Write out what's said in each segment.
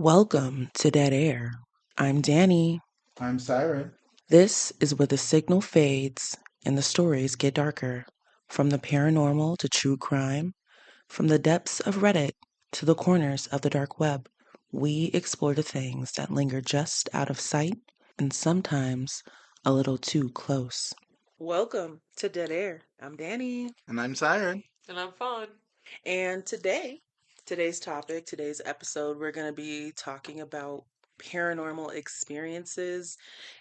Welcome to Dead Air. I'm Danny. I'm Siren. This is where the signal fades and the stories get darker. From the paranormal to true crime, from the depths of Reddit to the corners of the dark web, we explore the things that linger just out of sight and sometimes a little too close. Welcome to Dead Air. I'm Danny. And I'm Siren. And I'm Fawn. And today's episode, we're going to be talking about paranormal experiences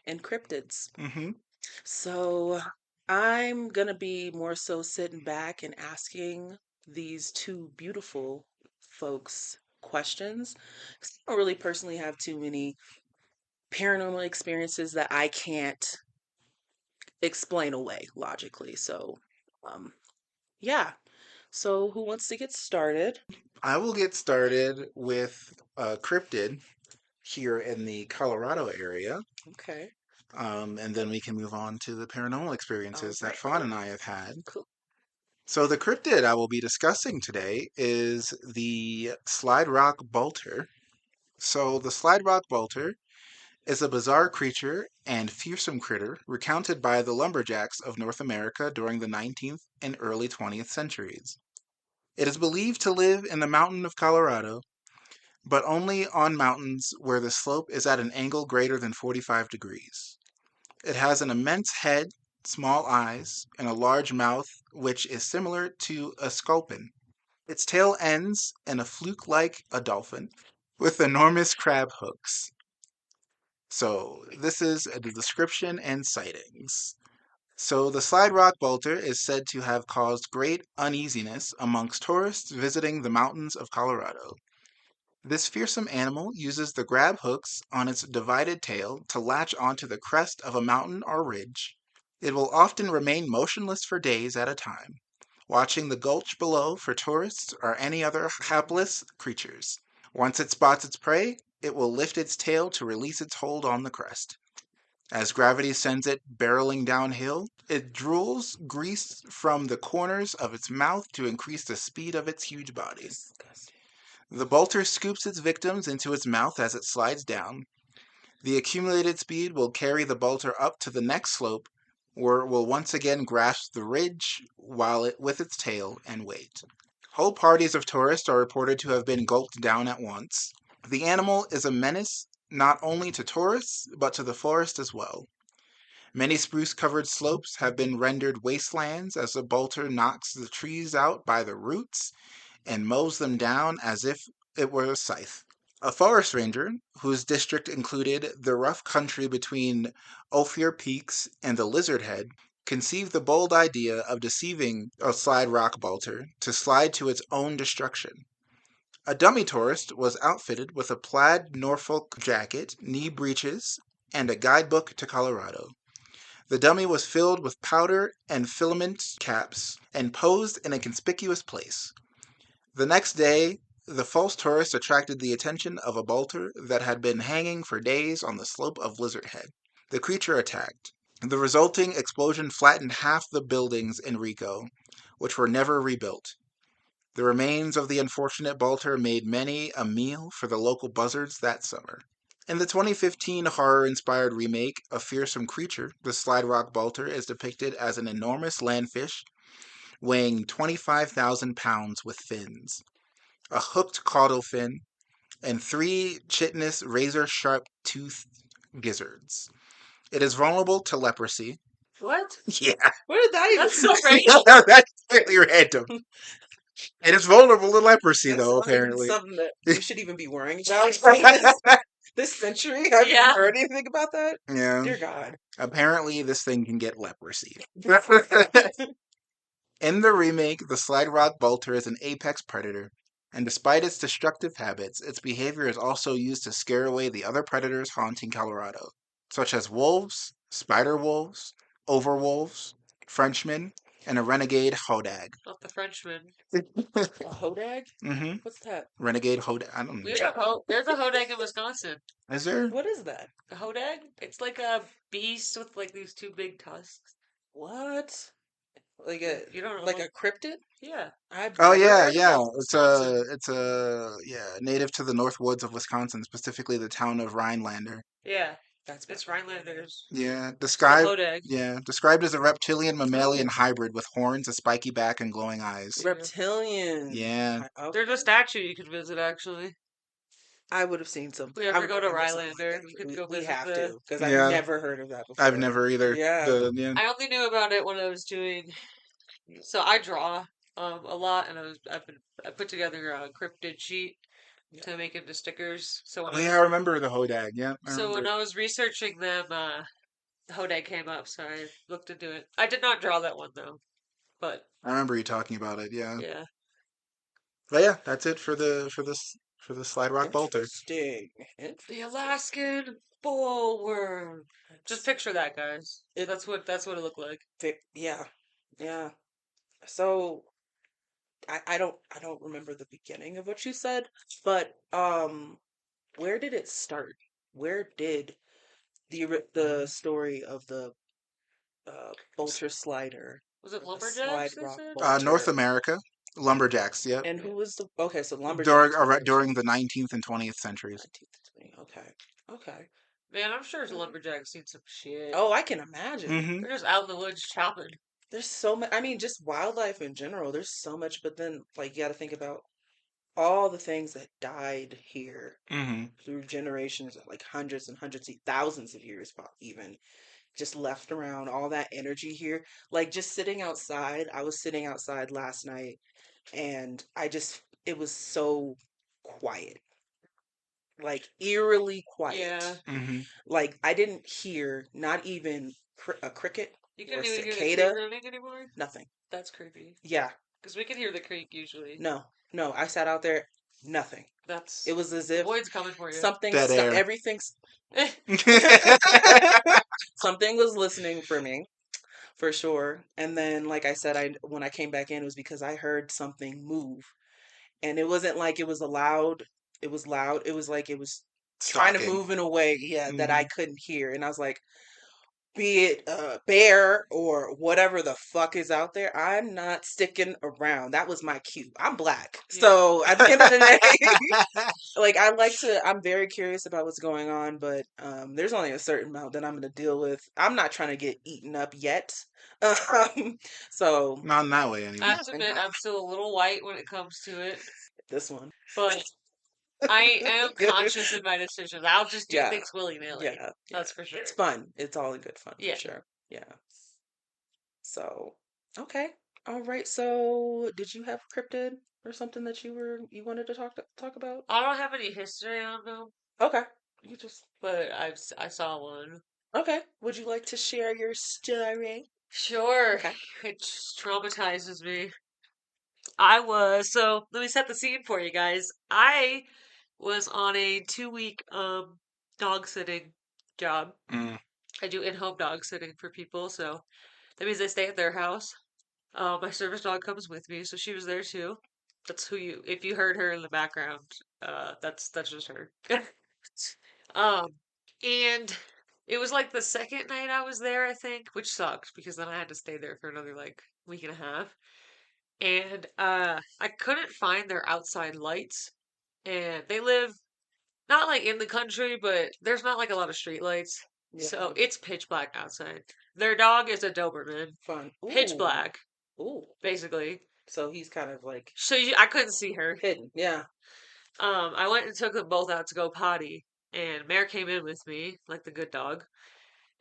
and cryptids. Mm-hmm. So I'm going to be more so sitting back and asking these two beautiful folks questions. 'Cause I don't really personally have too many paranormal experiences that I can't explain away logically. So, um, yeah. So who wants to get started? I will get started with Cryptid here in the Colorado area. Okay. And then we can move on to the paranormal experiences that Alright. Fawn and I have had. Cool. So the cryptid I will be discussing today is the Slide Rock Bolter. So the Slide Rock Bolter is a bizarre creature and fearsome critter recounted by the lumberjacks of North America during the 19th and early 20th centuries. It is believed to live in the mountain of Colorado, but only on mountains where the slope is at an angle greater than 45 degrees. It has an immense head, small eyes, and a large mouth which is similar to a sculpin. Its tail ends in a fluke like a dolphin with enormous crab hooks. So, this is the description and sightings. So, the Slide Rock Bolter is said to have caused great uneasiness amongst tourists visiting the mountains of Colorado. This fearsome animal uses the grab hooks on its divided tail to latch onto the crest of a mountain or ridge. It will often remain motionless for days at a time, watching the gulch below for tourists or any other hapless creatures. Once it spots its prey, it will lift its tail to release its hold on the crest. As gravity sends it barreling downhill, it drools grease from the corners of its mouth to increase the speed of its huge body. Disgusting. The bolter scoops its victims into its mouth as it slides down. The accumulated speed will carry the bolter up to the next slope, where it will once again grasp the ridge with its tail and wait. Whole parties of tourists are reported to have been gulped down at once. The animal is a menace not only to tourists, but to the forest as well. Many spruce-covered slopes have been rendered wastelands as the bolter knocks the trees out by the roots and mows them down as if it were a scythe. A forest ranger, whose district included the rough country between Ophir Peaks and the Lizard Head, conceived the bold idea of deceiving a slide rock bolter to slide to its own destruction. A dummy tourist was outfitted with a plaid Norfolk jacket, knee breeches, and a guidebook to Colorado. The dummy was filled with powder and filament caps and posed in a conspicuous place. The next day, the false tourist attracted the attention of a bolter that had been hanging for days on the slope of Lizard Head. The creature attacked. The resulting explosion flattened half the buildings in Rico, which were never rebuilt. The remains of the unfortunate bolter made many a meal for the local buzzards that summer. In the 2015 horror-inspired remake of Fearsome Creature, the Slide Rock bolter is depicted as an enormous landfish weighing 25,000 pounds with fins, a hooked caudal fin, and 3 chitinous razor-sharp toothed gizzards. It is vulnerable to leprosy. What? Yeah. Where did that even That's so great. That's really random. It is vulnerable to leprosy, That's though, not even apparently. something that we should even be worrying about this century. Have you Yeah. heard anything about that? Yeah. Dear God. Apparently, this thing can get leprosy. In the remake, the Slide Rock bolter is an apex predator, and despite its destructive habits, its behavior is also used to scare away the other predators haunting Colorado, such as wolves, spider wolves, overwolves, Frenchmen, and a renegade hodag. Not the Frenchman. A hodag? Mm-hmm. What's that? Renegade hodag. I don't know. There's a hodag in Wisconsin. Is there? What is that? A hodag? It's like a beast with like these 2 big tusks. What? Like You don't like know? a cryptid? Yeah. I've Oh never yeah, heard of yeah. it. Wisconsin. It's a yeah native to the north woods of Wisconsin, specifically the town of Rhinelander. Yeah. That's my It's Rhinelanders. Yeah, It's called described Hodag. described as a reptilian mammalian oh, hybrid with horns, a spiky back, and glowing eyes. Yeah. reptilian. Yeah. There's a Okay. statue you could visit, actually. I would have seen some. If we I ever would go to remember something like Rhinelander, that. we could We go we visit have the. to because I've Yeah, never heard of that I've before. never either. Yeah. The yeah. I only knew about it when I was doing. So I draw a lot, and I put together a cryptid sheet Yeah. to make into stickers. Oh yeah, I remember the Hodag. Yeah, I So remember when it. I was researching them, Hodag came up, so I looked into it. I did not draw that one though, but I remember you talking about it. Yeah. yeah. But yeah, that's it for the Slide Rock Bolter. Interesting. The Interesting. Alaskan bullworm. Just picture that, guys. It, That's what it looked like. yeah, yeah. So I don't remember the beginning of what you said, but where did it start? Where did the story of the bolter slider Was it or the slide lumberjacks? They rock said. North bolter? America, lumberjacks. Yep. And Yeah. who was the okay? So lumberjacks were first. During the 19th and 20th centuries. 19th to 20. Okay, okay. Man, I'm sure Alright. lumberjacks seen some shit. Oh, I can imagine. Mm-hmm. They're just out in the woods chopping. There's so much. I mean, just wildlife in general. There's so much, but then like you got to think about all the things that died here Mm-hmm. through generations, like hundreds and hundreds, thousands of years, even just left around. All that energy here, like just sitting outside. I was sitting outside last night, and it was so quiet, like eerily Yeah. quiet. Mm-hmm. Like I didn't hear not even a cricket You or a couldn't even hear the creek cicada, running anymore? nothing. That's creepy. Yeah, Because we can hear the creek usually. no, no. I sat out there, nothing. It That's. was as The if void's coming for you. something Dead stopped. air. Everything's something was listening for me, for sure. And then, like I said, I when I came back in, it was because I heard something move, and it wasn't like it was a loud. It was loud. It was like it was trying to Stalking. move in a way, yeah, that I Mm-hmm. couldn't hear. And I was like, be it a bear or whatever the fuck is out there, I'm not sticking around. That was my cue. I'm black. Yeah. So at the end of the day, like I'm very curious about what's going on, but there's only a certain amount that I'm gonna deal with. I'm not trying to get eaten up yet. Um, so Not in that way, I anyway. have to admit, I'm still a little white when it comes to it. this one. But I am conscious in my decisions. I'll just do Yeah. things willy nilly. Yeah. That's for sure. It's fun. It's all in good fun for Yeah. sure. Yeah. So, okay. All right. So, did you have cryptid or something that you wanted to talk about? I don't have any history on them, Okay. You just but I saw one. okay. Would you like to share your story? Sure. Okay. It just traumatizes me. So let me set the scene for you guys. I was on a 2 week dog sitting job. Mm. I do in-home dog sitting for people, so that means I stay at their house. My service dog comes with me, so she was there too. That's who you if you heard her in the background, that's just her. Um, and it was like the second night I was there, I think, which sucked because then I had to stay there for another like week and a half. And I couldn't find their outside lights. And they live not like in the country, but there's not like a lot of street lights. So Yeah. it's pitch black outside. Their dog is a Doberman. Fun. Pitch Ooh. black, Ooh. basically. So he's kind of like So I couldn't see her. hidden. Yeah. I went and took them both out to go potty, and Mare came in with me, like the good dog,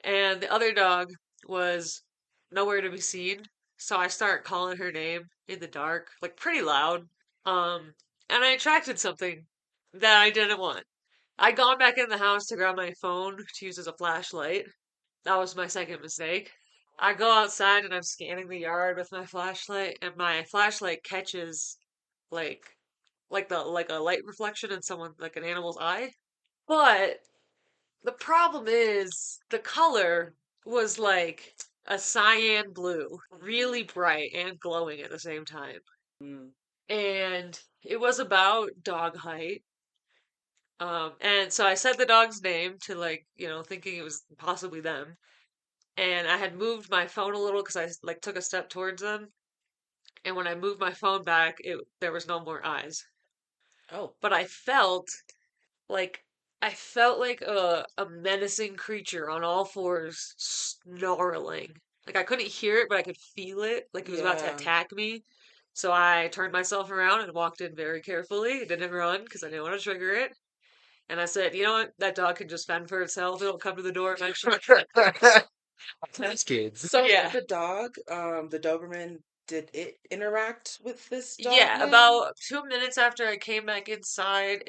and the other dog was nowhere to be seen. So I start calling her name in the dark, like pretty loud. Um, and I attracted something that I didn't want. I'd gone back in the house to grab my phone to use as a flashlight. That was my second mistake. I go outside and I'm scanning the yard with my flashlight, and my flashlight catches like like a light reflection in someone like an animal's eye. But the problem is the color was like a cyan blue, really bright and glowing at the same time. Mm. And it was about dog height. And so I said the dog's name to like, thinking it was possibly them. and I had moved my phone a little because I like took a step towards them, and when I moved my phone back, it there was no more eyes. Oh, But like I felt like a menacing creature on all fours snarling. Like I couldn't hear it, but I could feel it, like it was about to yeah. attack me. So I turned myself around and walked in very carefully. I didn't run because I didn't want to trigger it. And I said, you know what? That dog can just fend for itself. It'll come to the door eventually. That's kids. So Yeah. the dog, the Doberman, did it interact with this dog Yeah, man? about 2 minutes after I came back inside,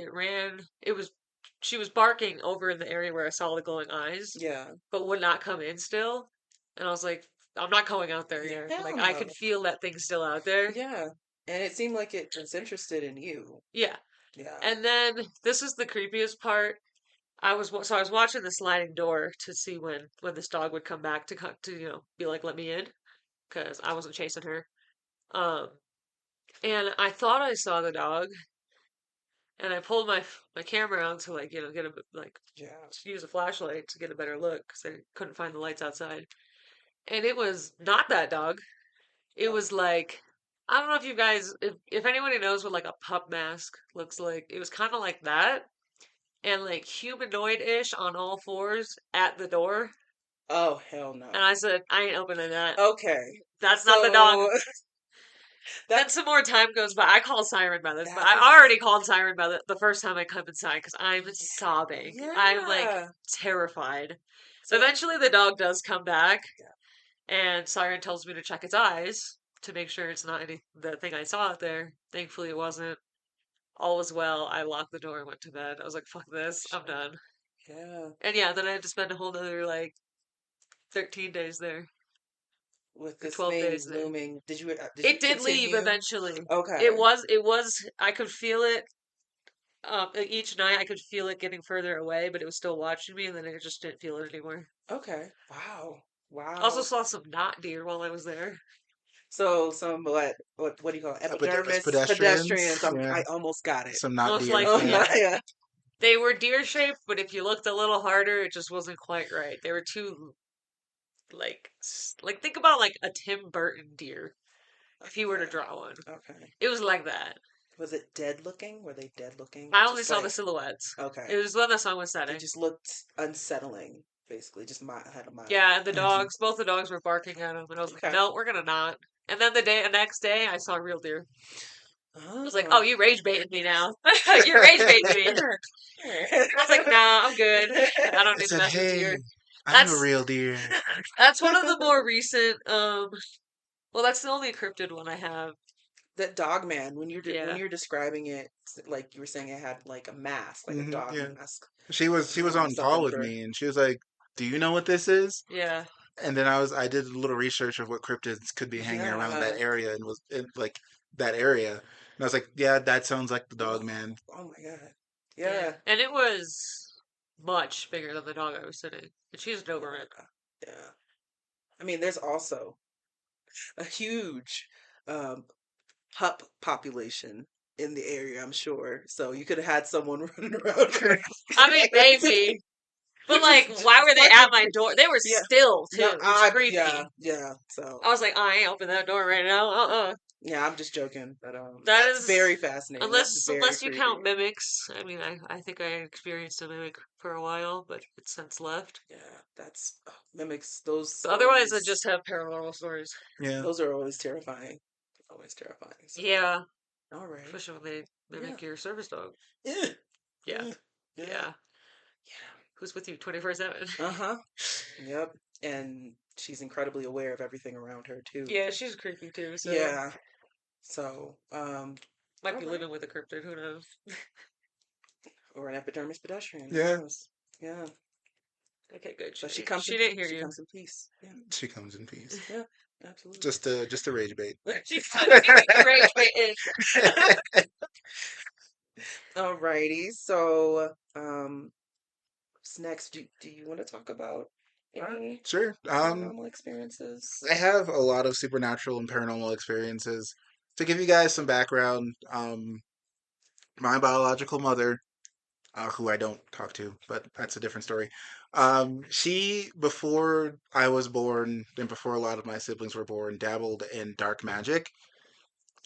she was barking over in the area where I saw the glowing eyes, Yeah. but would not come in still. And I was like, I'm not going out there Yeah, yet. hell Like, I no. can feel that thing's still out there. Yeah. And it seemed like it was interested in you. Yeah. Yeah. And then this is the creepiest part. So I was watching the sliding door to see when this dog would come back to be like, let me in, because I wasn't chasing her. Um, and I thought I saw the dog, and I pulled my camera out to like get a like Yeah. use a flashlight to get a better look because I couldn't find the lights outside. And it was not that dog. It Oh. was like I don't know if you guys if anybody knows what like a pup mask looks like. It was kind of like that and like humanoid-ish on all fours at the door. Oh, hell And no. I said, I ain't opening that. Okay. That's not the dog. So Then that some more time goes by. I call Siren by this, but that I is already called Siren by the first time I come inside because I'm sobbing. I'm like yeah. terrified. So Eventually, the dog does come back, yeah. and Siren tells me to check its eyes to make sure it's not the thing I saw out there. Thankfully, it wasn't. All was well. I locked the door and went to bed. I was like, fuck this. I'm Sure. done. Yeah. And yeah, then I had to spend a whole nother like 13 days there With or this 12 thing days there. looming, did you It did leave continue? eventually. Okay. I could feel it. Each night I could feel it getting further away, but it was still watching me, and then I just didn't feel it anymore. Okay. Wow. Also Wow. saw some not deer while I was there. So some what do you call it? Epidermis Pedestrians. pedestrians. Yeah. I almost got it. Some not Most deer. Oh likely, Yeah. my yeah. yeah. They were deer shaped, but if you looked a little harder, it just wasn't quite right. They were too like think about like a Tim Burton deer if he were to Yeah. draw one. Okay. It was like that. Was it dead looking? Were they dead looking? I only Just saw the like silhouettes. It okay. was when the sun was They setting. just looked unsettling, basically. Just had a mild. Yeah, the Mhm. dogs, both the dogs were barking at him, and I was like, Okay. no, we're gonna not. And then the next day, I saw real deer. I was like, Oh. oh, you rage baiting me now. You're rage baiting me. I was like, nah, I'm good. I don't I need to said, mess with "Hey, deer. I'm a That's real deer." that's one of the more recent. Well, that's the only cryptid one I have. That dog man, when Yeah, you're describing it, like you were saying, it had like a mask, like a dog Yeah. mask. She was on call Something with for me, and she was like, "Do you know what this is?" yeah. And then I did a little research of what cryptids could be hanging around yeah. that area, and was in, like that area. And I was like, "Yeah, that sounds like the dog Whoa. man." Oh my god. Yeah, Yeah. and it was much bigger than the dog I was sitting. And she's a Doberman. Yeah. Yeah. I mean, there's also a huge um, pup population in the area, I'm sure. So you could have had someone running around I mean, crazy, maybe, but which is like, just why were they fucking at my door? They were yeah. still too. No, It was yeah, creepy. yeah. So I was like, I ain't open that door right now. yeah, I'm just joking, but That that's is very fascinating. That's very unless you count creepy. mimics. I mean, I think I experienced a mimic for a while, but it's since left. Yeah, that's mimics. Those But otherwise, I always just have paranormal stories. Yeah. those are always terrifying. Always terrifying. So Yeah, all right. especially when they Yeah. mimic your service dog. Yeah. Yeah, Yeah. Yeah. yeah. Who's with you 24/7? Yeah. Uh-huh. Yep. And she's incredibly aware of everything around her too. Yeah, she's creepy too. So Yeah. So, might all be right. living with a cryptid. Who knows? Or an epidermis pedestrian. Who Yeah. knows? Yeah. Okay, good. But she comes in She didn't hear she you. comes in peace. Yeah. She comes in peace. Yeah. Absolutely. Just a rage bait. She's rage baiting. Alrighty. So, what's next? Do you want to talk about any Sure. paranormal experiences? I have a lot of supernatural and paranormal experiences. To give you guys some background, my biological mother who I don't talk to, but that's a different story. She, before I was born and before a lot of my siblings were born, dabbled in dark magic,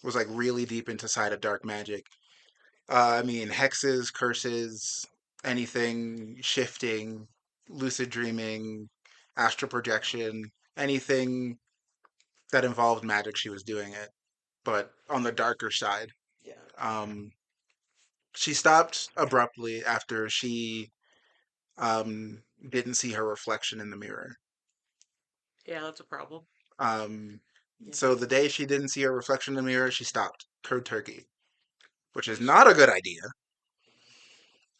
was like really deep into side of dark magic. I mean, hexes, curses, anything shifting, lucid dreaming, astral projection, anything that involved magic, she was doing it, but on the darker side. Yeah. Um, she stopped abruptly after she didn't see her reflection in the mirror. Yeah, that's a problem. Um, Yeah. so the day she didn't see her reflection in the mirror, she stopped cold turkey, which is not a good idea.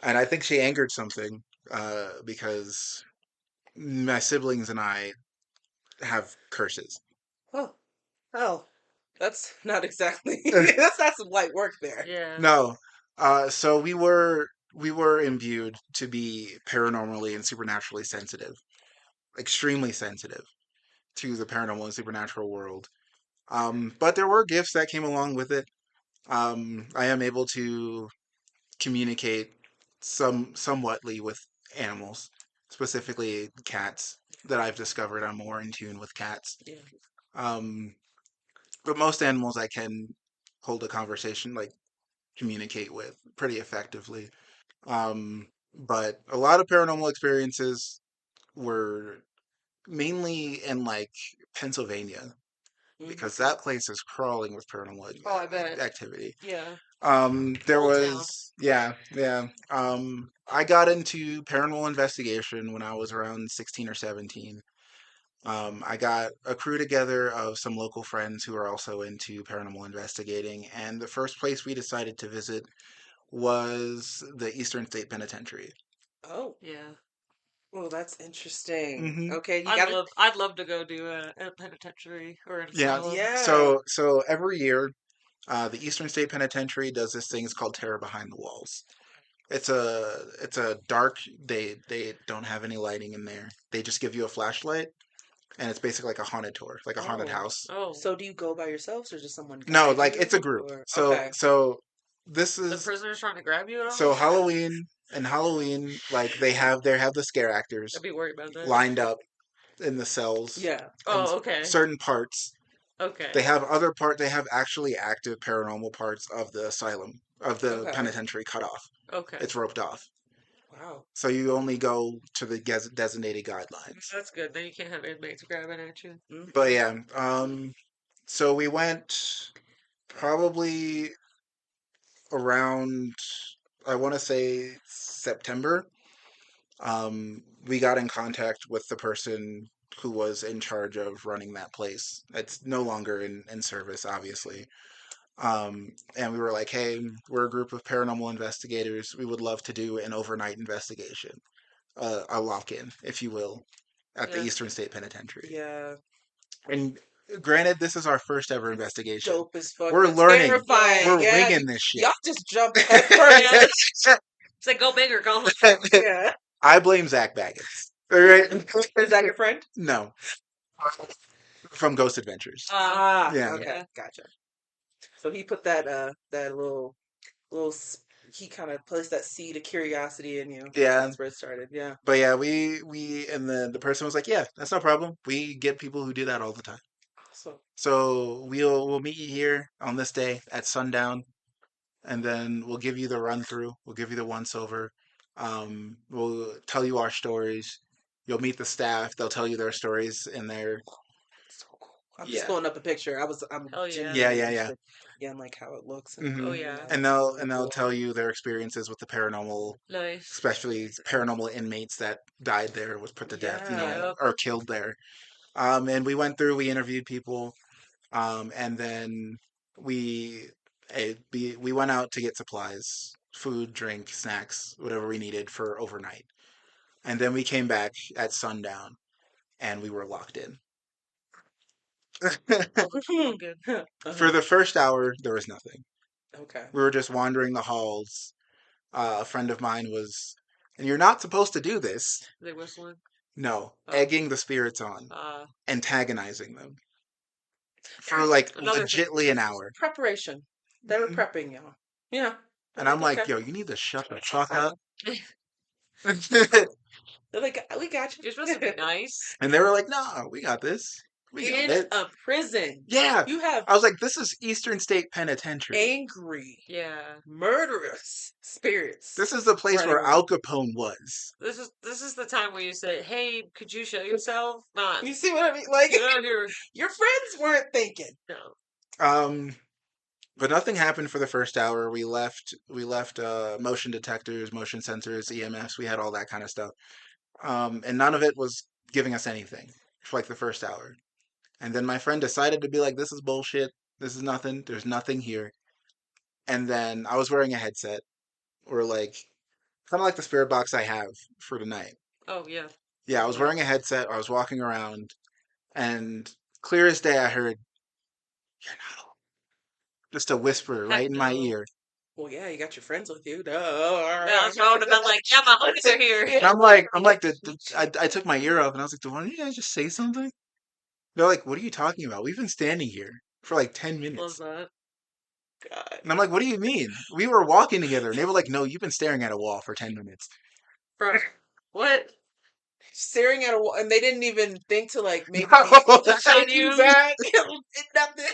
And I think she angered something because my siblings and I have curses. Oh, oh, that's not exactly. That's not some light work there. Yeah. No, so we were imbued to be paranormally and supernaturally sensitive, extremely sensitive to the paranormal and supernatural world. But there were gifts that came along with it. I am able to communicate somewhatly with animals, specifically cats. That I've discovered I'm more in tune with cats. Yeah. Um, but most animals I can hold a conversation, like communicate with pretty effectively. But a lot of paranormal experiences were mainly in like Pennsylvania Hmm. because that place is crawling with paranormal Oh, I bet. activity. Yeah. There Old town. was, yeah, yeah. I got into paranormal investigation when I was around 16 or 17. I got a crew together of some local friends who are also into paranormal investigating, and the first place we decided to visit was the Eastern State Penitentiary. Oh, Yeah. well, that's interesting. Hmm. Okay, you I'd got it. love I'd love to go do a penitentiary or an Yeah. asylum. Yeah. So every year, the Eastern State Penitentiary does this thing. It's called Terror Behind the Walls. It's a dark. They don't have any lighting in there. They just give you a flashlight, and it's basically like a haunted tour, like a haunted Oh, house. Oh, so do you go by yourselves or does someone No, guide like you? it's a group. Or So okay. so this the is prisoner's trying to grab you at all? so Halloween and Halloween, like they have the scare I'd actors be worried about that. lined up in the cells Yeah. and Oh, okay. certain parts. They Okay. have other part. They have actually active paranormal parts of the asylum of the Okay. penitentiary cut off. Okay. It's roped off, Wow. so you only go to the designated guidelines. That's good. Then you can't have inmates grabbing at you. But Hmm. yeah, so we went probably around, I want to say September. We got in contact with the person who was in charge of running that place. It's no longer in service, obviously. And we were like, hey, we're a group of paranormal investigators. We would love to do an overnight investigation, a lock in, if you will, at the Yeah. Eastern State Penitentiary. Yeah. And granted, this is our first ever investigation. Dope as fuck. We're That's learning. terrifying. Yeah. We're Yeah. winging this shit. Y'all just jumped head first. Yeah. It's like go big or go home. Yeah. I blame Zach Baggins. All right. Is that your friend? No, from Ghost Adventures. Ah, Yeah, okay, Yeah. gotcha. So he put that little he kind of placed that seed of curiosity in you. yeah. That's where it started. Yeah. But yeah, we and the person was like, yeah, that's no problem. We get people who do that all the time. So So we'll meet you here on this day at sundown, and then we'll give you the run through. We'll give you the once over. We'll tell you our stories. You'll meet the staff. They'll tell you their stories and their so cool. I'm just yeah, pulling up a picture. I'm Hell yeah. yeah, genuinely yeah, yeah. interested. Yeah, and like how it looks and Oh Hmm. yeah. yeah, And that's they'll really and they'll cool. tell you their experiences with the paranormal, Nice. especially paranormal inmates that died there, was put to death, Yeah. Yep. or killed there. And we went through. We interviewed people. And then we we went out to get supplies, food, drink, snacks, whatever we needed for overnight. And then we came back at sundown, and we were locked in. All good. For Uh-huh. the first hour, there was nothing. Okay. We were just wandering the halls. A friend of mine was, and you're not supposed to do this. They whistling. No, Oh. egging the spirits on, Uh. antagonizing them for There's like Another thing. legitly an hour. preparation. They were Mhm. prepping y'all. Yeah. And I'm like, Okay. yo, you need to shut the fuck up They're like, we got You're supposed to you. be nice. And they were like, "No, we got this. We got In it." a prison, Yeah, you have I was like, "This is Eastern State Penitentiary. angry, Yeah. murderous spirits This is the place running where around. Al Capone was." This is the time where you say, "Hey, could you show yourself?" Not You see what I mean? Like, get out here. your friends weren't thinking. No. Um, but nothing happened for the first hour. We left motion detectors, motion sensors, EMFs. We had all that kind of stuff. And none of it was giving us anything for like the first hour. And then my friend decided to be like, "This is bullshit. This is nothing. There's nothing here." And then I was wearing a headset, or like kind of like the spirit box I have for tonight. Oh yeah. Yeah, I was wearing a headset. I was walking around, and clear as day, I heard, "You're not alone." Just a whisper right Heck in my no. ear. Well, yeah, you got your friends with you. Yeah, Duh. so I would have been like, "Yeah, my hunters are here." And I'm like, I took my ear off, and I was like, "Did one of you guys just say something?" They're like, "What are you talking about? We've been standing here for like 10 Love minutes." that. God. And I'm like, "What do you mean? We were walking together." And they were like, "No, you've been staring at a wall for 10 minutes." Bro, what? Staring at a wall, and they didn't even think to like maybe No. Shine take you you? back. Nothing.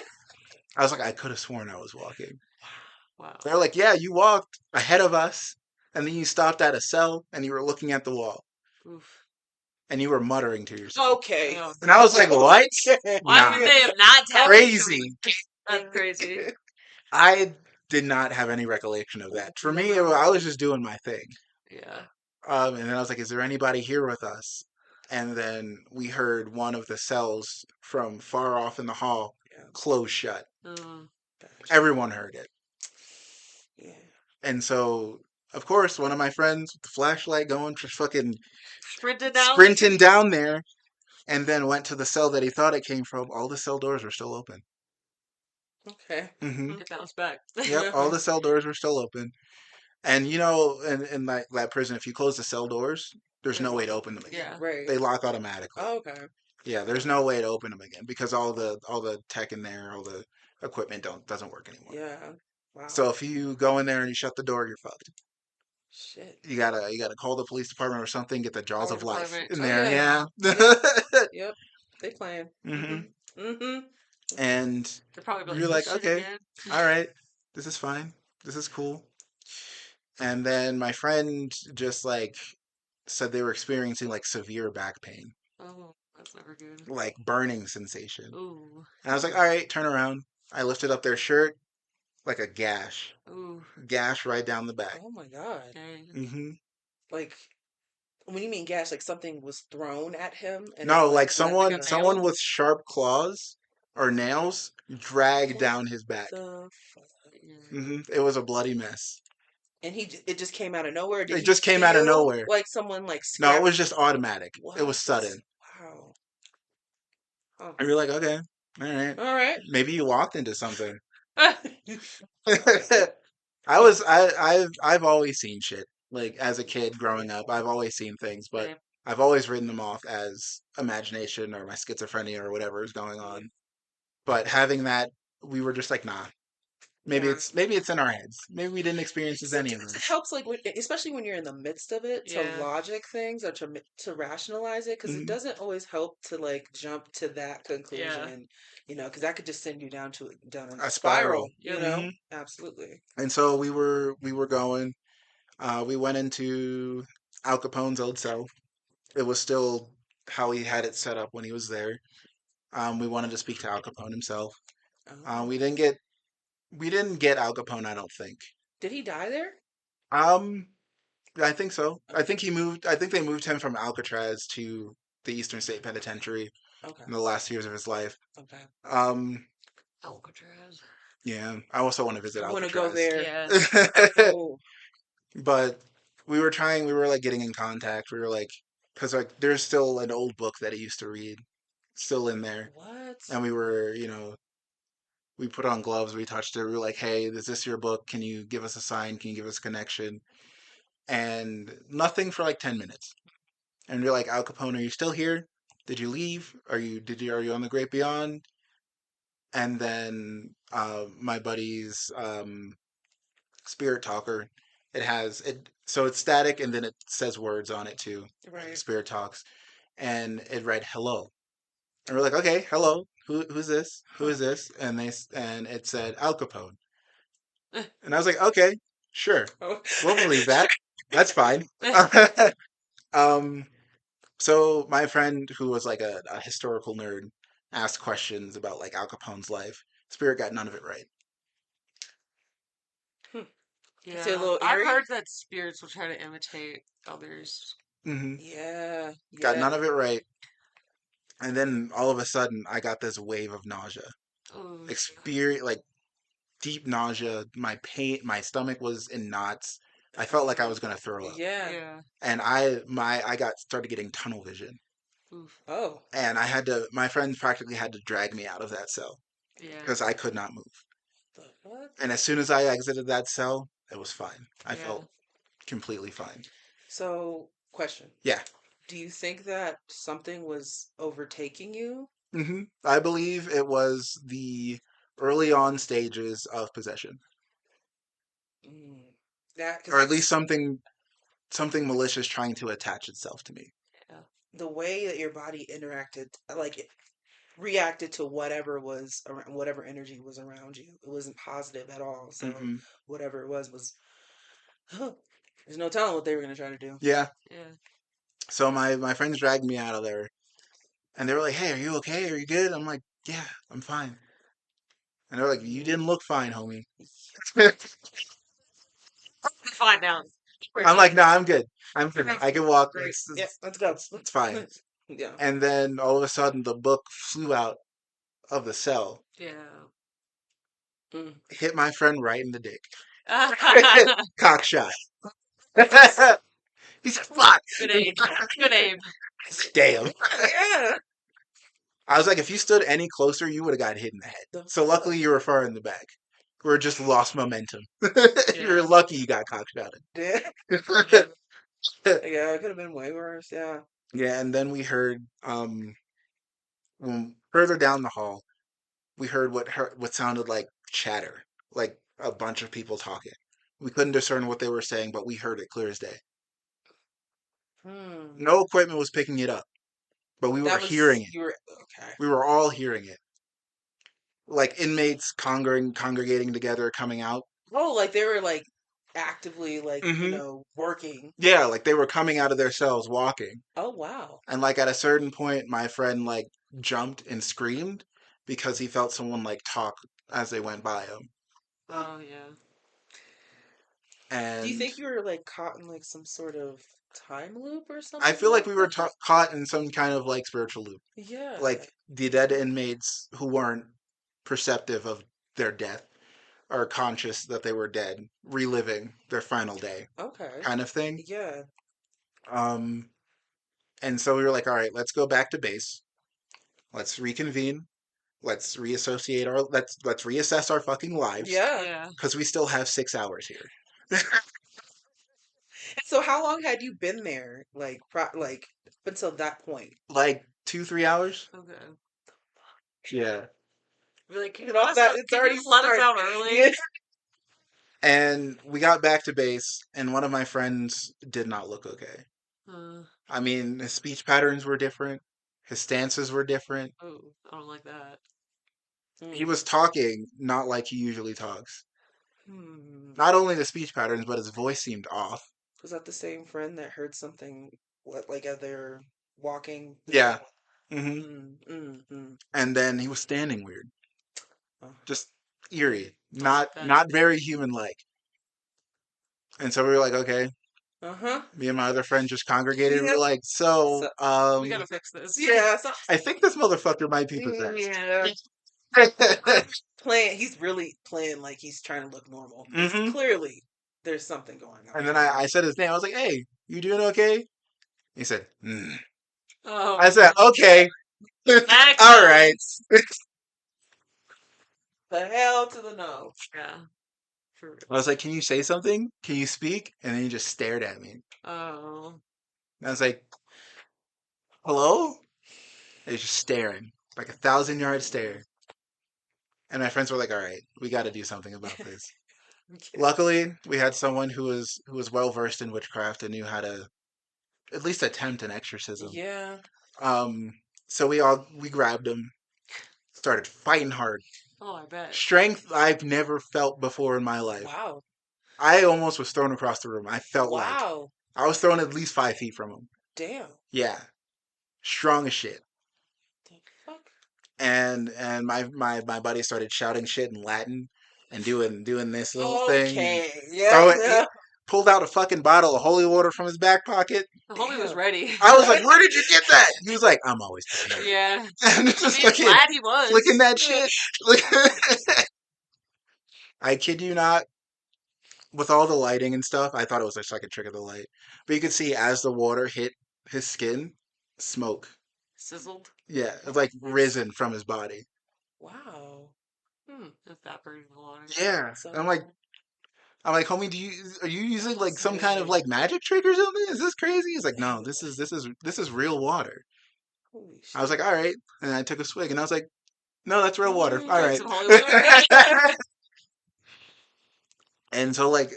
I was like, I could have sworn I was walking. Wow. They're like, "Yeah, you walked ahead of us, and then you stopped at a cell, and you were looking at the wall, Oof. and you were muttering to yourself." Okay. Oh. And I was like, "What? Okay. Why Nah, would they have not tapped into crazy." me? That's crazy. I did not have any recollection of that. For me, I was just doing my thing. Yeah. And then I was like, "Is there anybody here with us?" And then we heard one of the cells from far off in the hall Yeah. close shut. Uh, Everyone heard it. Yeah. And so, of course, one of my friends with the flashlight going, just fucking sprinted down. sprinting down there, and then went to the cell that he thought it came from. All the cell doors were still open. Okay. Hmm. It bounced back. Yep, all the cell doors were still open. And you know, in that prison, if you close the cell doors, there's no way to open them again. Yeah. Right. They lock automatically. Oh, okay. Yeah, there's no way to open them again because all the tech in there, all the equipment doesn't work anymore. Yeah. Wow. So if you go in there and you shut the door, you're fucked. Shit. You gotta call the police department or something. Get the jaws Fire of life department. in Oh there. yeah. Yeah. Yep. They playing. Hmm. Mm-hmm. And They're probably you're like, like, this shit okay, again. all right, this is fine. This is cool. And then my friend just like said they were experiencing like severe back pain, Oh, that's never good. like burning sensation. Ooh. And I was like, all right, turn around. I lifted up their shirt, like a Ooh. gash right down the back. Oh my God. Dang. Hmm. Like, when you mean gash, like something was thrown at him and it No, like like went Like someone a through. someone nail? with sharp claws or nails dragged What down his back. the fuck? Yeah. It was a bloody mess. And it just came out of nowhere. Did It he just came out of feel nowhere. like someone like No, it scrapped? was just automatic. It What? was sudden. Wow. Oh. And you're like, okay, all right. All right. Maybe you walked into something. Ah, I've always seen shit. Like as a kid growing up, I've always seen things, but same. I've always written them off as imagination or my schizophrenia or whatever is going on. But having that, we were just like, nah. Maybe Yeah. it's in our heads. Maybe we didn't experience any of Sometimes it this. helps, like especially when you're in the midst of it, to Yeah. logic things or to rationalize it, because it Hmm. doesn't always help to like jump to that Yeah. conclusion, because that could just send you down a A spiral. spiral. Yep. Absolutely. And so we were going. We went into Al Capone's old cell. It was still how he had it set up when he was there. We wanted to speak to Al Capone himself. Oh, We didn't get Al Capone, I don't think. did he die there? Um, I think so. I Okay. think he moved. I think they moved him from Alcatraz to the Eastern State Penitentiary Okay. in the last years of his life. Okay. Um, Alcatraz. yeah, I also want to visit I want to go Alcatraz. there. Yeah. Oh, But we were trying. We were like getting in contact. We were like, because like there's still an old book that he used to read, still in there, what? and we put on gloves. We touched it. We were like, hey, is this your book? Can you give us a sign? Can you give us a connection? And nothing for like 10 minutes. And you're like, Al Capone, are you still here? Did you leave? Are you on the Great Beyond? And then my buddy's spirit talker, it So it's static, and then it says words on it too, like Right. Spirit Talks, and it read hello, and we're like, okay, hello, who's this? Who Huh. is this? And it said Al Capone, and I was like, okay, sure, Oh. we'll believe that. That's fine. um, so my friend, who was like a historical nerd, asked questions about like Al Capone's life. Spirit got none of it right. Hmm. Is it a Yeah, little I've eerie? heard that spirits will try to imitate others. Hmm. Yeah. Got Yeah. none of it right. And then all of a sudden, I got this wave of nausea. Oh, Experience like deep nausea. My pain, my stomach was in knots. I felt like I Oh. was gonna throw up, Yeah. yeah. and I got started getting tunnel vision, Oof. Oh. and I had to. My friend practically had to drag me out of that cell Yeah. because I could not move. The what? And as soon as I exited that cell, it was fine. I Yeah. felt completely fine. So, question. Yeah. Do you think that something was overtaking you? I believe it was the early on stages of possession, Mm. That because or at least that's something malicious trying to attach itself to me. Yeah. the way that your body interacted, like it reacted to whatever was around, whatever energy was around you. It wasn't positive at all. So Mm-mm. whatever it was, there's no telling what they were going to try to do. Yeah. Yeah. So my friends dragged me out of there, and they were like, "Hey, are you okay? Are you good?" I'm like, "Yeah, I'm fine." And they're like, "You Mm. didn't look fine, homie." Find out. We're I'm good. like, "Nah, I'm good. I'm good. I can walk. Great. It's Yeah, it's, let's go. it's fine." Yeah. And then all of a sudden, the book flew out of the cell, Yeah. Mm. hit my friend right in the dick. Good Cock shot. He's like, "Fuck." aim. Good aim. Damn. Yeah. I was like, if you stood any closer, you would have got hit in the head. The So fuck? luckily, you were far in the back. We're just lost momentum. You're Yeah. lucky you got cockshotted. Yeah. Yeah. Yeah, it could have been way worse. Yeah. Yeah, and then we heard when further down the hall, we heard what sounded like chatter, like a bunch of people talking. We couldn't discern what they were saying, but we heard it clear as day. Hmm. No equipment was picking it up, but we were That hearing was it. you were okay. We were all hearing it, like inmates congregating together, coming out. Oh, like they were like actively like, Hmm. working. Yeah, like they were coming out of their cells, walking. Oh, wow. And like at a certain point, my friend like jumped and screamed because he felt someone like talk as they went by him. Uh, Oh yeah. do you And think you were like caught in like some sort of time loop or I something feel like like we were that? caught in some kind of like spiritual loop. Yeah. Like the dead inmates who weren't perceptive of their death are conscious that they were dead, reliving their final day, Okay. kind of thing. Yeah. Um, and so we were like, all right, let's go back to base. Let's reconvene. Let's reassociate our let's reassess our fucking lives Yeah. Yeah. because we still have 6 hours here. So how long had you been there? Like up until that point? Like 2 3 hours. Okay. Yeah. Be like, can You you know let us that out? it's Can you already just let us started. out early? Yeah. And we got back to base, and one of my friends did not look okay. Uh, I mean, his speech patterns were different, his stances were different. oh, I don't like that. He Mm. was talking not like he usually talks. Hmm. Not only the speech patterns, but his voice seemed off. Was that the same friend that heard something like as they're walking? Yeah. Hmm. Mm. And then he was standing weird, Oh. just Yeah. eerie, Don't not like that not either. very human-like. And so we were like, okay. Uh-huh. Me and my other friend just congregated. We Yeah. were like, So, We gotta fix this. yeah, so I think this motherfucker might be possessed. yeah. He's really playing like he's trying to look normal. It's Hmm. clearly there's something going on And then here. I said his name. I was like, "Hey, you doing okay?" He said, Oh I said, no. "Okay, Next all time. right." The hell to the no. Yeah. For I real. was like, "Can you say something? Can you speak?" And then he just stared at me. Oh. And I was like, "Hello?" And he's just staring, like a 1,000-yard Mm. stare. And my friends were like, "All right, we got to do something about this." Luckily, we had someone who was well versed in witchcraft and knew how to at least attempt an exorcism. Yeah. Um, so we grabbed him, started fighting hard. Oh, I bet. Strength I've never felt before in my life. Wow. I almost was thrown across the room. I felt like Wow. I was thrown at least 5 feet from him. Damn. Yeah, strong as shit. The fuck? And my buddy started shouting shit in Latin and doing this little thing and Okay. Yeah. throwing it, pulled out a fucking bottle of holy water from his back pocket. The homie was Damn. ready. I was like, "Where did you get that?" He was like, "I'm always prepared." Yeah. And I just mean, fucking glad he flicking was. that shit. I kid you not. With all the lighting and stuff, I thought it was just like a trick of the light. But you could see as the water hit his skin, smoke. Sizzled. Yeah, it's like risen from his body. Wow. Hmm. Evaporating the water. Yeah, So I'm like, homie, are you using like some kind of fascinating. like magic trick or something? Is this crazy? He's like, no, this is real water. Holy I was like, shit. all right, and I took a swig, and I was like, no, that's real water. All Drank right. some holy water. And so like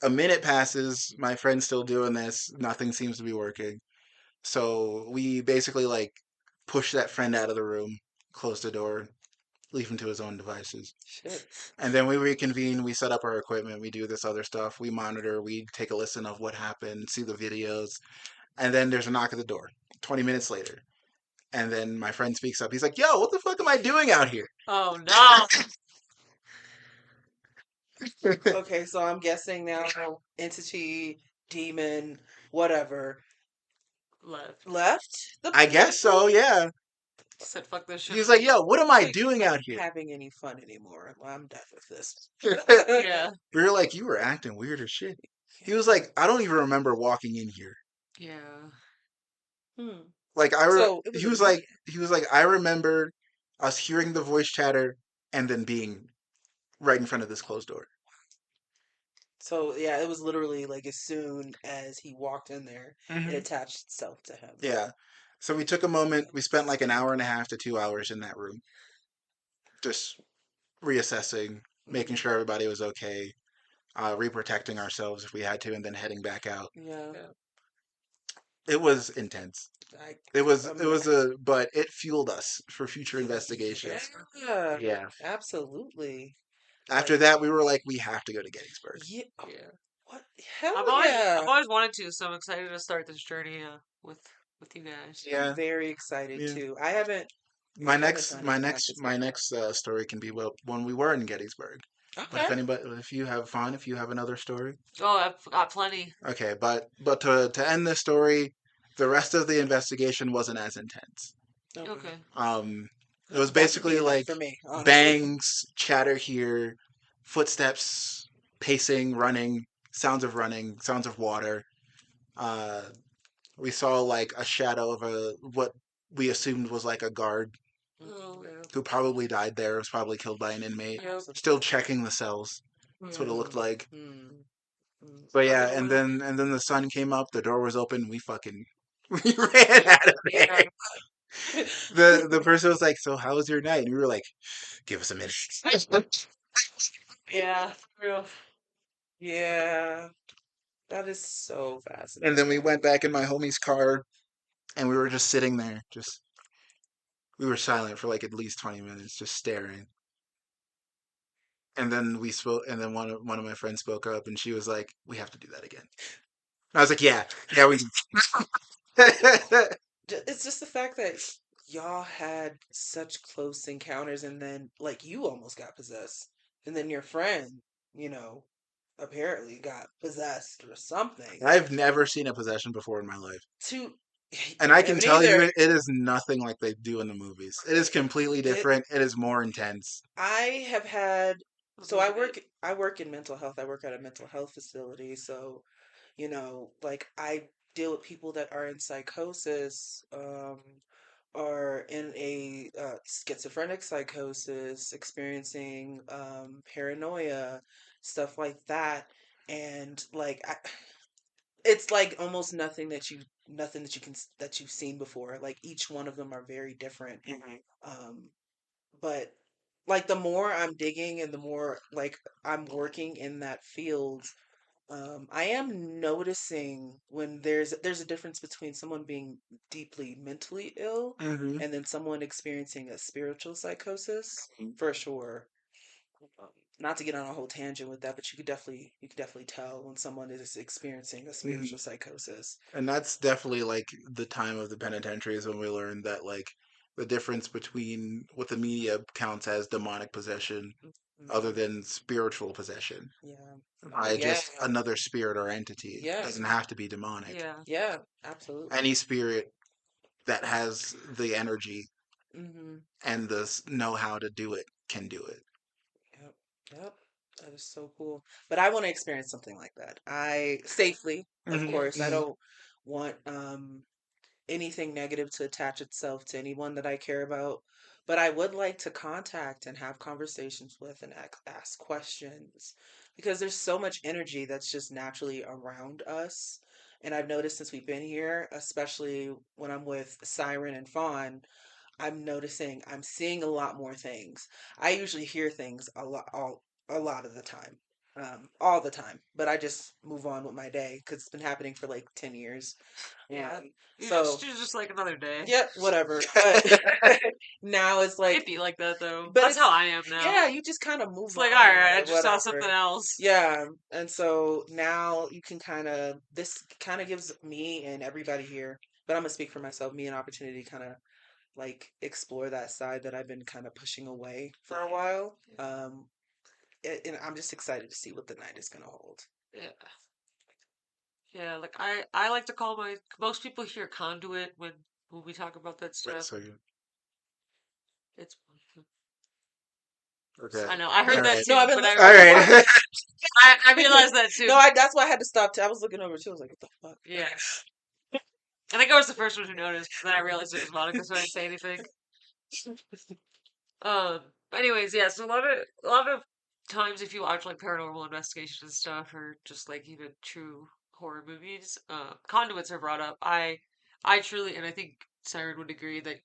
a minute passes, my friend's still doing this, nothing seems to be working. So we basically like push that friend out of the room, close the door, leave him to his own devices. Shit. And then we reconvene, we set up our equipment, we do this other stuff, we monitor, we take a listen of what happened, see the videos, and then there's a knock at the door. 20 minutes later. And then my friend speaks up. He's like, yo, what the fuck am I doing out here? Oh no. Okay, so I'm guessing now entity, demon, whatever, Left. left the I guess so, place? yeah. Said fuck this He shit. was like, yo, what am I Like, doing not out here? having any fun anymore. Well, I'm done with this. Yeah. We were like, you were acting weird as shit. He was like, I don't even remember walking in here. Yeah. Hmm. Like So it was he was like immediate. I remember us hearing the voice chatter and then being right in front of this closed door. So yeah, it was literally like as soon as he walked in there, it Hmm. attached itself to him. Yeah. So we took a moment. We spent like an hour and a half to 2 hours in that room, just reassessing, making Mm, sure everybody was okay, reprotecting ourselves if we had to, and then heading back out. yeah, Yeah. It was intense. I, It was but it fueled us for future investigations. yeah, Yeah. absolutely. After Like, that, we were like, we have to go to Gettysburg. yeah, Yeah. what? Hell I've yeah! always wanted to, so I'm excited to start this journey with you guys. I'm Yeah. very excited Yeah. too. My I haven't next, done my it, and I next, should my start that. next story can be well when we were in Gettysburg. But Okay. if you have fun, if you have another story, Oh, I've got plenty. okay. But to end this story, the rest of the investigation wasn't as intense. Okay. Okay. Um, it was That could be basically enough like for me, honestly. bangs, chatter here, footsteps, pacing, running, sounds of water. Uh, we saw like a shadow of a what we assumed was like a guard Oh, Mm-mm. yeah. who probably died there, was probably killed by an inmate. Yep. Still Absolutely. checking the cells. That's what it looked Mm, like. mm, mm. But yeah, Rubbing and oil. then the sun came up, the door was open, we fucking we ran out of there. Yeah. The person was like, "So how was your night?" And we were like, "Give us a minute." Yeah. For real. Yeah. That is so And then we fascinating. went back in my homie's car, and we were just sitting there, just we were silent for like at least 20 minutes, just staring. And then we spoke, and then one of my friends spoke up, and she was like, "We have to do that again." And I was like, "Yeah, yeah, we." It's just the fact that y'all had such close encounters, and then like you almost got possessed, and then your friend, you know, apparently got possessed or something. I've never seen a possession before in my life. To And I I can haven't tell you either. it is nothing like they do in the movies. It is completely It different. It is more intense. I have had I so I believe it. work I work in mental health. I work at a mental health facility, so like I deal with people that are in psychosis, or in a schizophrenic psychosis, experiencing paranoia, stuff like that, and like it's like almost nothing that that you've seen before. Like each one of them are very different, Mhm. um, but like the more I'm digging and the more like I'm working in that field, I am noticing when there's a difference between someone being deeply mentally ill Hmm. and then someone experiencing a spiritual psychosis, for sure. Um, Not to get on a whole tangent with that, but you could definitely tell when someone is experiencing a Hmm. spiritual psychosis. And that's definitely like the time of the penitentiaries when we learned that like the difference between what the media counts as demonic possession other Mhm. than spiritual possession Yeah. Oh by yeah. just another spirit or entity. It Yeah. doesn't have to be demonic. Yeah. Yeah. Absolutely. Any spirit that has the energy Hmm. and the know-how to do it can do it. Yep. Yep. That is so cool. But I want to experience something like that. I safely, of Hmm. Yeah. course. I don't want anything negative to attach itself to anyone that I care about. But I would like to contact and have conversations with and ask questions because there's so much energy that's just naturally around us. And I've noticed since we've been here, especially when I'm with Siren and Fawn, I'm noticing I'm seeing a lot more things. I usually hear things a lot of the time. All the time, but I just move on with my day because it's been happening for like 10 years. Yeah. So You're just like another day. yeah, whatever. But now it's like, It'd be like that though. but That's how it's, I am now. yeah, you just kind of It's move like, all on right, I or just saw whatever. something else. Yeah. And so now you can this kind of gives me and everybody here, but I'm going to speak for myself, me an opportunity to kind of like explore that side that I've been kind of pushing away for a while. And I'm just excited to see what the night is going to hold. Yeah. Yeah, like I like to call my most people hear conduit when we talk about that Wait a stuff. second. It's Okay. I know I All heard that right. No, too, I've been but All listening. right. I realized that too. No, that's why I had to stop. I was looking over too. I was like, what the fuck? Yeah, I think I was the first one who noticed. Then I realized it was Monica, so I didn't say anything. But anyways, yeah. So a lot of times, if you watch like paranormal investigations and stuff, or just like even true horror movies, conduits are brought up. I truly, and I think Siren would agree that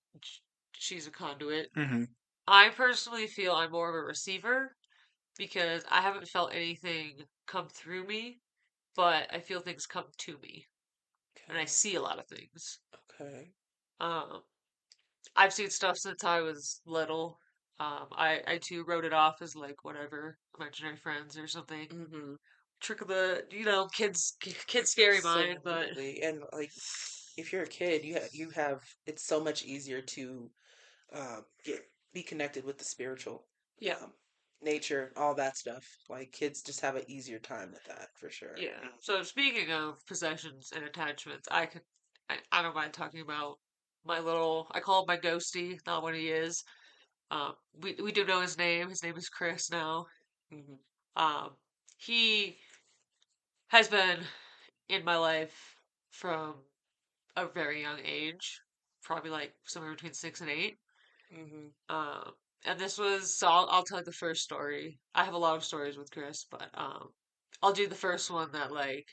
she's a conduit. Hmm. I personally feel I'm more of a receiver because I haven't felt anything come through me, but I feel things come to me, and I Okay. see a lot of things. Okay. Um, I've seen stuff since I was little. I too wrote it off as like whatever imaginary friends or something. Mm-hmm. Trick of the kids scary mind, but Absolutely. And like, if you're a kid, you have it's so much easier to get be connected with the spiritual yeah, um, nature, all that stuff. Like kids just have an easier time with that for sure. yeah. So speaking of possessions and attachments, I don't mind talking about my little I call him my ghosty, not what he is. We do know his name. His name is Chris now. Hmm. Um, he has been in my life from a very young age, probably like somewhere between 6 and 8. Hmm. Um, and this was so I'll tell you the first story. I have a lot of stories with Chris, but I'll do the first one that like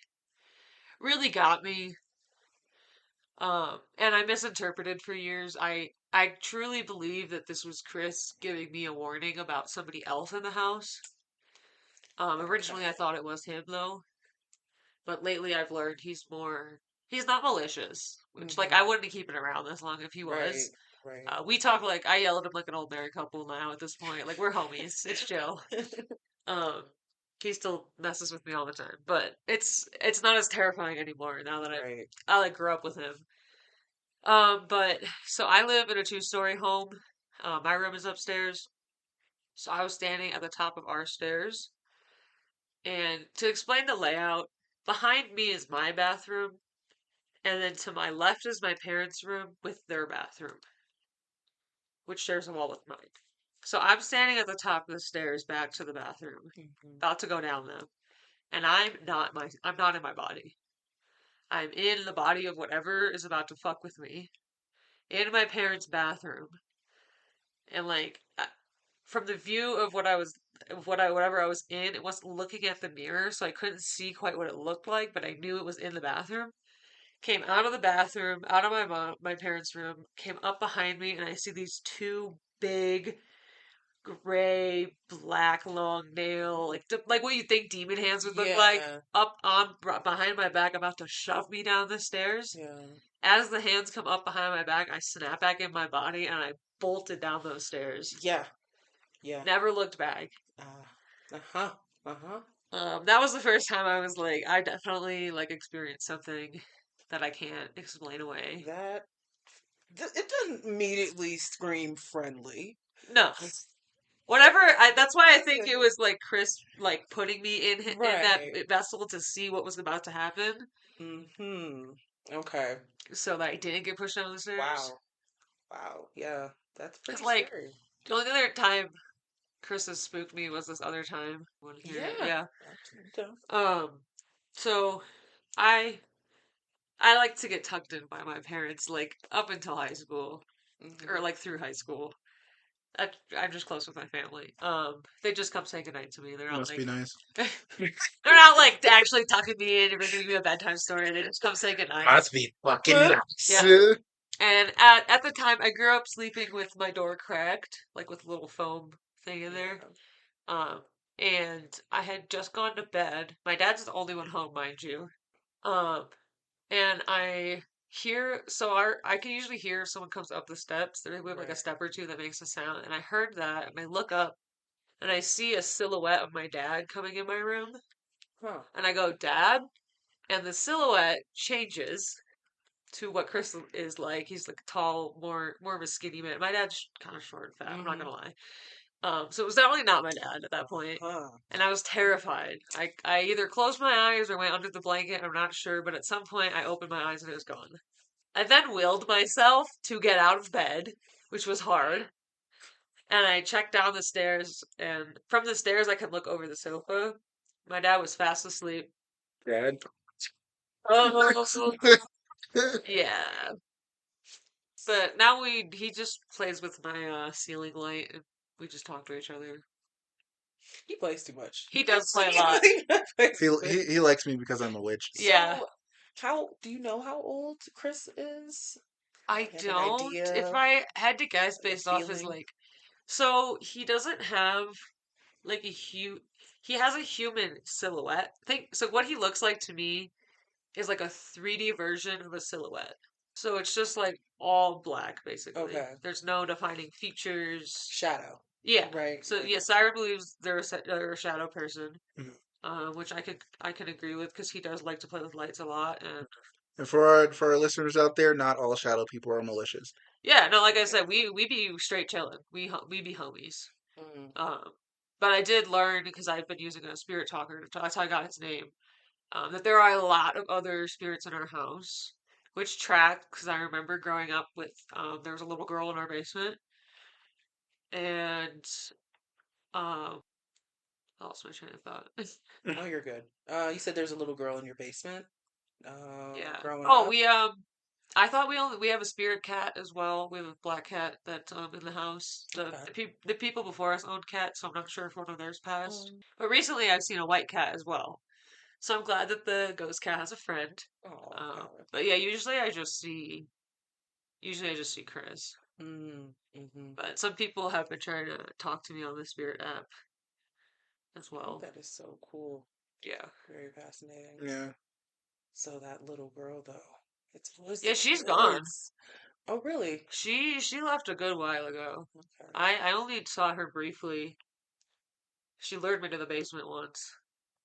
really got me. And I misinterpreted for years. I truly believe that this was Chris giving me a warning about somebody else in the house. Originally I Okay. thought it was him though, but lately I've learned he's not malicious, which like I Hmm. wouldn't keep it around this long if he was. Right. Right. We talk like I yell at him like an old married couple now at this point. Like we're homies. It's chill. Um, he still messes with me all the time, but it's not as terrifying anymore now that Right. I like grew up with him. But so I live in a two-story home. My room is upstairs. So I was standing at the top of our stairs, and to explain the layout, behind me is my bathroom, and then to my left is my parents' room with their bathroom, which shares a wall with mine. So I'm standing at the top of the stairs back to the bathroom, Hmm. about to go down them, and I'm not in my body. I'm in the body of whatever is about to fuck with me in my parents' bathroom, and like from the view of whatever I was in, it wasn't looking at the mirror, so I couldn't see quite what it looked like, but I knew it was in the bathroom. Came out of the bathroom, out of my parents' room, came up behind me, and I see these two big gray, black, long nail, like what you think demon hands would look like, Yeah. up on behind my back, about to shove me down the stairs. Yeah. As the hands come up behind my back, I snap back in my body and I bolted down those stairs. Yeah. Yeah. Never looked back. Uh-huh. Uh-huh. That was the first time I was like, I definitely like experienced something that I can't explain away. That it doesn't immediately scream friendly. No, whatever. That's why I think it was like Chris, like putting me in that Right. vessel to see what was about to happen, Mm-hmm. Okay. so that I didn't get pushed down the stairs. Wow. Wow. Yeah. That's Cause pretty like scary. the only other time Chris has spooked me was this other time. Want to hear it? Yeah. Yeah. Absolutely. Um. So I I like to get tucked in by my parents, like up until high school or Mm-hmm. like through high school. I'm just close with my family. They just come say goodnight to me. Must be nice. They're not like actually tucking me in and giving me a bedtime story. They just come say goodnight. Must be fucking nice. Yeah. And at the time, I grew up sleeping with my door cracked, like with a little foam thing in there. Yeah. Um, and I had just gone to bed. My dad's the only one home, mind you. Um, and I hear, so I can usually hear if someone comes up the steps. We have like a Right. step or two that makes a sound, and I heard that, and I look up, and I see a silhouette of my dad coming in my room, Huh. and I go, Dad, and the silhouette changes to what Chris is like. He's like tall, more of a skinny man. My dad's kind of short and fat. I'm not Mm-hmm. gonna lie. So it was definitely not my dad at that point. Huh. And I was terrified. I either closed my eyes or went under the blanket. I'm not sure, but at some point I opened my eyes and it was gone. I then willed myself to get out of bed, which was hard. And I checked down the stairs, and from the stairs I could look over the sofa. My dad was fast asleep. Dad. Oh, yeah. But now he just plays with my ceiling light, and we just talk to each other. He plays too much. He does play a lot. He likes me because I'm a witch. Yeah. So, how do you know how old Chris is? I Have an don't. If idea, I had to guess like a based off his feeling? like, so he doesn't have like a he has a human silhouette. Think so what he looks like to me is like a 3D version of a silhouette. So it's just like all black basically. Okay. There's no defining features. Shadow. Yeah. Right. So Right. yeah, Siren believes they're a shadow person, Mhm. which I can agree with because he does like to play with lights a lot. And And for our listeners out there, not all shadow people are malicious. yeah, no, like I Yeah. said, we be straight chilling. We be homies. Mm, Um, but I did learn because I've been using a spirit talker. That's how I got his name. That there are a lot of other spirits in our house, which tracked because I remember growing up with there was a little girl in our basement, and um, I lost my train of thought. oh, you're good. You said there's a little girl in your basement. Yeah. Growing Oh, up. I thought we have a spirit cat as well. We have a black cat that in the house. Okay. The people before us owned cats, so I'm not sure if one of theirs passed. Um, But recently I've seen a white cat as well. So I'm glad that the ghost cat has a friend. oh, okay. But yeah, usually I just see Chris. Mm, mm-hmm. But some people have been trying to talk to me on the spirit app as Oh, well. that is so cool. Yeah. Very fascinating. Yeah. So that little girl, though, it's always the Yeah, she's gone. kids. Oh, really? She left a good while ago. Okay. I only saw her briefly. She lured me to the basement once.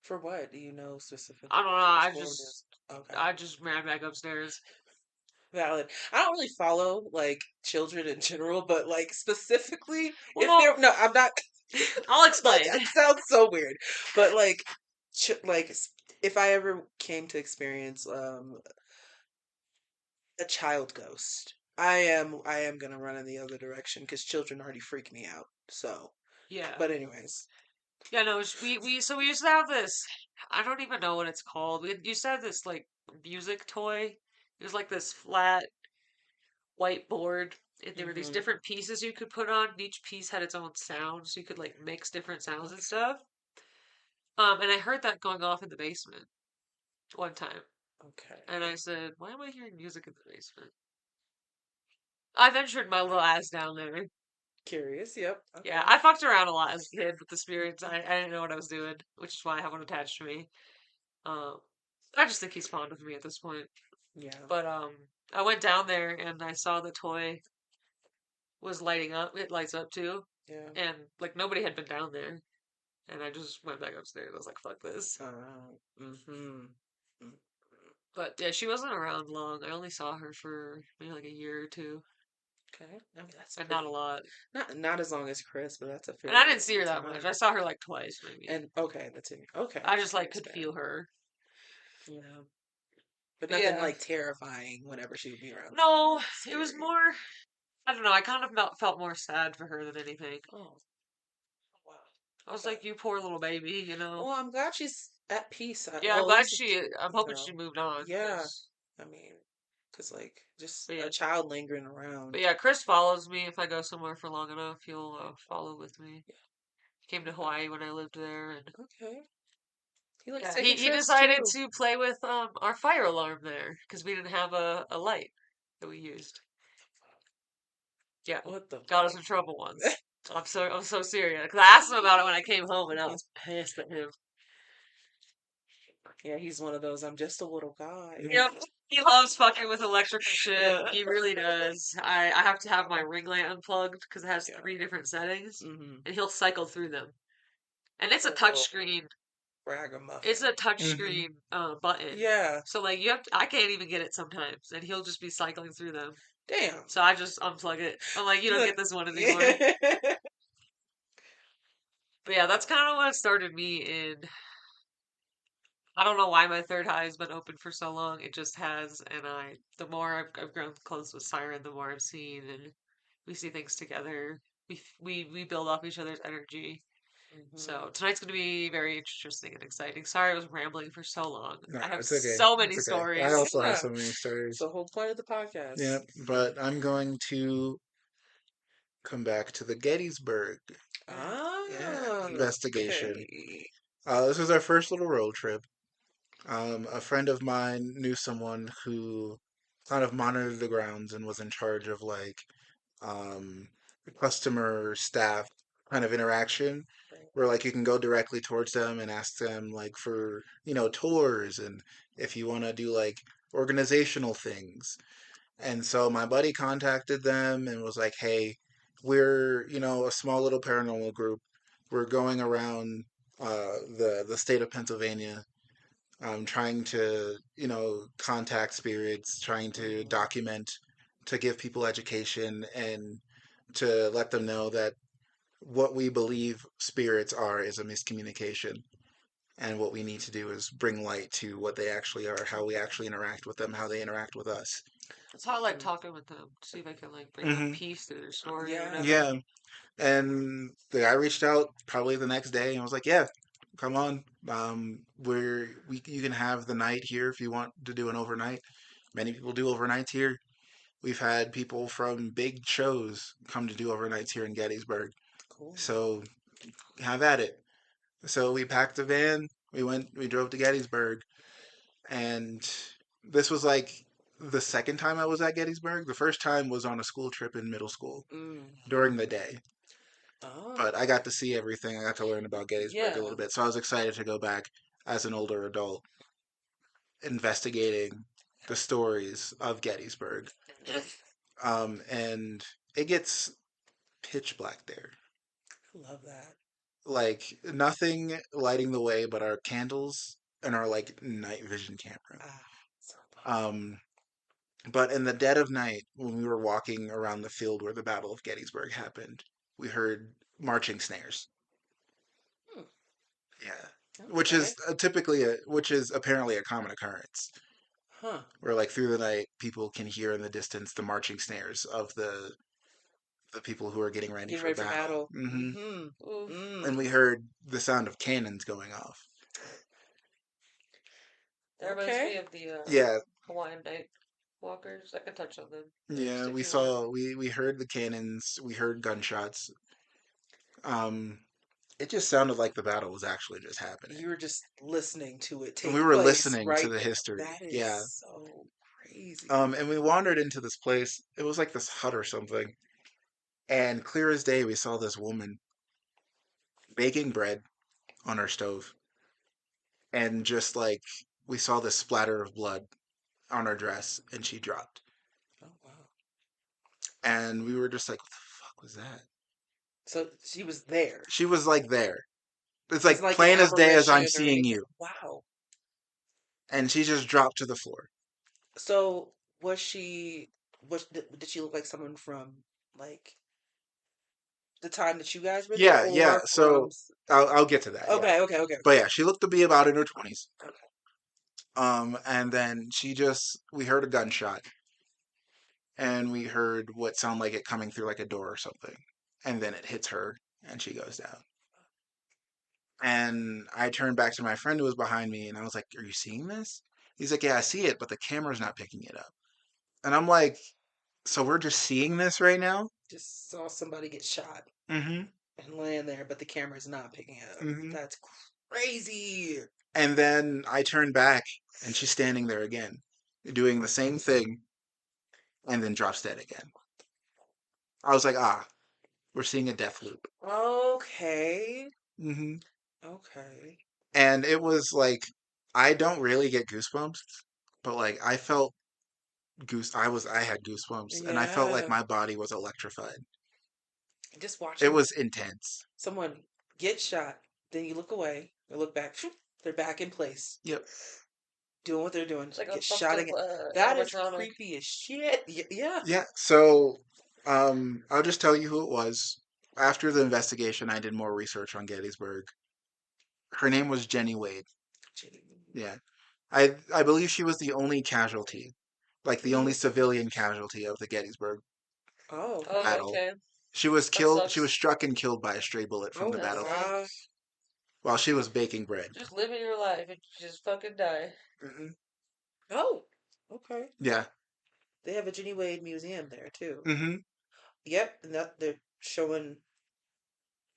For what? Do you know specifically I don't know. what it was for? Just okay. I just ran back upstairs. Valid. I don't really follow like children in general, but like specifically, if Well, they're no, I'm not. I'll Like explain. that sounds so weird, but like, if I ever came to experience a child ghost, I am gonna run in the other direction because children already freak me out. So, Yeah. but anyways, Yeah, no, we used to have this. I don't even know what it's called. We used to have this like music toy. It was like this flat white board, and there were these hmm different pieces you could put on. And each piece had its own sound, so you could like mix different sounds and stuff. And I heard that going off in the basement one time, and okay, I said, "Why am I hearing music in the basement?" I ventured my little ass down there, Curious. Yep. Yeah, Okay. I fucked around a lot as a kid with the spirits. I didn't know what I was doing, which is why I have one attached to me. Um, I just think he's fond of me at this point. Yeah. But I went down there and I saw the toy was lighting up. It lights up too, Yeah. and like nobody had been down there. And I just went back upstairs. I was like, "Fuck this." Mm-hmm. But yeah, she wasn't around long. I only saw her for maybe like a year or two, Okay. I mean, that's and not a pretty. lot. Not as long as Chris, but that's a And fairly I didn't see her long that much. I time. saw her like twice, maybe. And okay, that's it. Okay, I just that like was could bad. feel her. Yeah, but But nothing yeah, like terrifying whenever she would be around. no, That's it was scary. more. I don't know. I kind of felt more sad for her than anything. Oh, wow. I was Okay. like, "You poor little baby," you know. Well, I'm glad she's at peace. Yeah, I'm Well, at glad least she. I'm you hoping she know. moved on. Yeah, Cause, I mean, because like just but a yeah, child lingering around. but yeah. Chris follows me if I go somewhere for long enough. He'll follow with me. Yeah. He came to Hawaii when I lived there, and Okay. He likes yeah, taking he trips decided too. to play with our fire alarm there because we didn't have a light that we used. Yeah, What the got us fuck? in trouble once. I'm so serious because I asked him about it when I came home and I was pissed at him. Yeah, he's one of those. I'm just a little guy. Yep, he loves fucking with electrical shit. Yeah. He really does. I have to have my ring light unplugged because it has Yeah. 3 different settings, Mm-hmm. and he'll cycle through them. And it's a touch Oh, screen. It's ragamuffin. a touch Hmm. screen button. Yeah. So like you have to, I can't even get it sometimes, and he'll just be cycling through them. Damn. So I just unplug it. I'm like, you don't Look. get this one anymore. Yeah. But yeah, that's kind of what started me in. I don't know why my third eye has been open for so long. It just has, and the more I've grown close with Siren, the more I've seen, and we see things together. We build off each other's energy. Hmm. So tonight's going to be very interesting and exciting. Sorry I was rambling for so long. No, I have it's okay. so many It's okay. I stories. also have Yeah. so many It's stories. the whole point of the podcast. Yep, but I'm going to come back to the Gettysburg. Yeah, Ah, investigation. okay. This was our first little road trip. A friend of mine knew someone who kind of monitored the grounds and was in charge of like um, customer staff kind of interaction, where like you can go directly towards them and ask them like for tours and if you want to do like organizational things. And so my buddy contacted them and was like, "Hey, we're a small little paranormal group. We're going around the state of Pennsylvania, trying to contact spirits, trying to Hmm. document, to give people education, and to let them know that what we believe spirits are is a miscommunication." And what we need to do is bring light to what they actually are, how we Okay. actually interact with them, how they interact with us. That's how I like Mm. talking with them. See if I can like bring them Hmm. peace through their story or Yeah. whatever. Yeah. And the guy reached out probably the next day and was like, "Yeah, come on. You can have the night here if you want to do an overnight. Many people do overnights here. We've had people from big shows come to do overnights here in Gettysburg. Cool. So have at it." So we packed a van. We drove to Gettysburg, and this was like the second time I was at Gettysburg. The first time was on a school trip in middle school Mm. during the day. Oh. But I got to see everything. I got to learn about Gettysburg a Yeah. little bit. So I was excited to go back as an older adult investigating the stories of Gettysburg. And it gets pitch black there. Love that. Like nothing lighting the way but our candles and our like night vision camera. Ah, so fun. Um, but in the dead of night, when we were walking around the field where the Battle of Gettysburg happened, we heard marching snares. Hmm. Yeah, Okay. which is apparently a common occurrence, Huh. where like through the night people can hear in the distance the marching snares of the people who are getting ready Getting for ready for battle. battle. Hmm. Mm-hmm. Oof. And Mm. we heard the sound of cannons going off. That reminds Okay. me of the Yeah, Hawaiian night walkers. I can touch on them yeah, next if we you want. saw we heard the cannons, we heard gunshots. Um, it just sounded like the battle was actually just happening. You were just listening to it And we take were place listening to right the there. history. That is Yeah. so crazy. And we wandered into this place. It was like this hut or something. And clear as day, we saw this woman baking bread on our stove, and just like we saw this splatter of blood on her dress, and she dropped. Oh wow. And we were just like, what the fuck was that? So she was there. She was like there. It's Wasn't like like an plain as day as I'm apparition or seeing anything. you. Wow. And she just dropped to the floor. So was she? Did she look like someone from like the time that you guys were there, Yeah, yeah. or from? So I'll get to that. Yeah, Okay, okay, okay, but okay. yeah, she looked to be about in her 20s. Okay. And then we heard a gunshot, and we heard what sounded like it coming through like a door or something, and then it hits her, and she goes down. And I turned back to my friend who was behind me, and I was like, "Are you seeing this?" He's like, "Yeah, I see it, but the camera's not picking it up." And I'm like, "So we're just seeing this right now?" Just saw somebody get shot Mm-hmm. and land there, but the camera's not picking it up. Mm-hmm. That's crazy. And then I turned back, and she's standing there again, doing the same thing, and then drops dead again. I was like, we're seeing a death loop. Okay. Mm-hmm. Okay. And it was like, I don't really get goosebumps, but like I had goosebumps, and I felt like Yeah. my body was electrified. Just It watching was intense. someone get shot, then you look away, you look back, phew, they're back in place, Yep. doing what they're doing. It's like a Get fucked shot up again. That is animatronic. creepy as shit. Yeah. Yeah. So, I'll just tell you who it was. After the investigation, I did more research on Gettysburg. Her name was Jenny Wade. Yeah. I believe she was the only casualty, like the only Mhm. civilian casualty of the Gettysburg Oh, Oh, okay. battle. okay. She was That killed. She was sucks. struck and killed by a stray bullet from Oh the That battlefield wow. sucks. while she was baking bread. Just living your life and you just fucking die. Hmm. Oh, okay. Yeah. They have a Jenny Wade museum there too. Hmm. Yep, and that they're showing.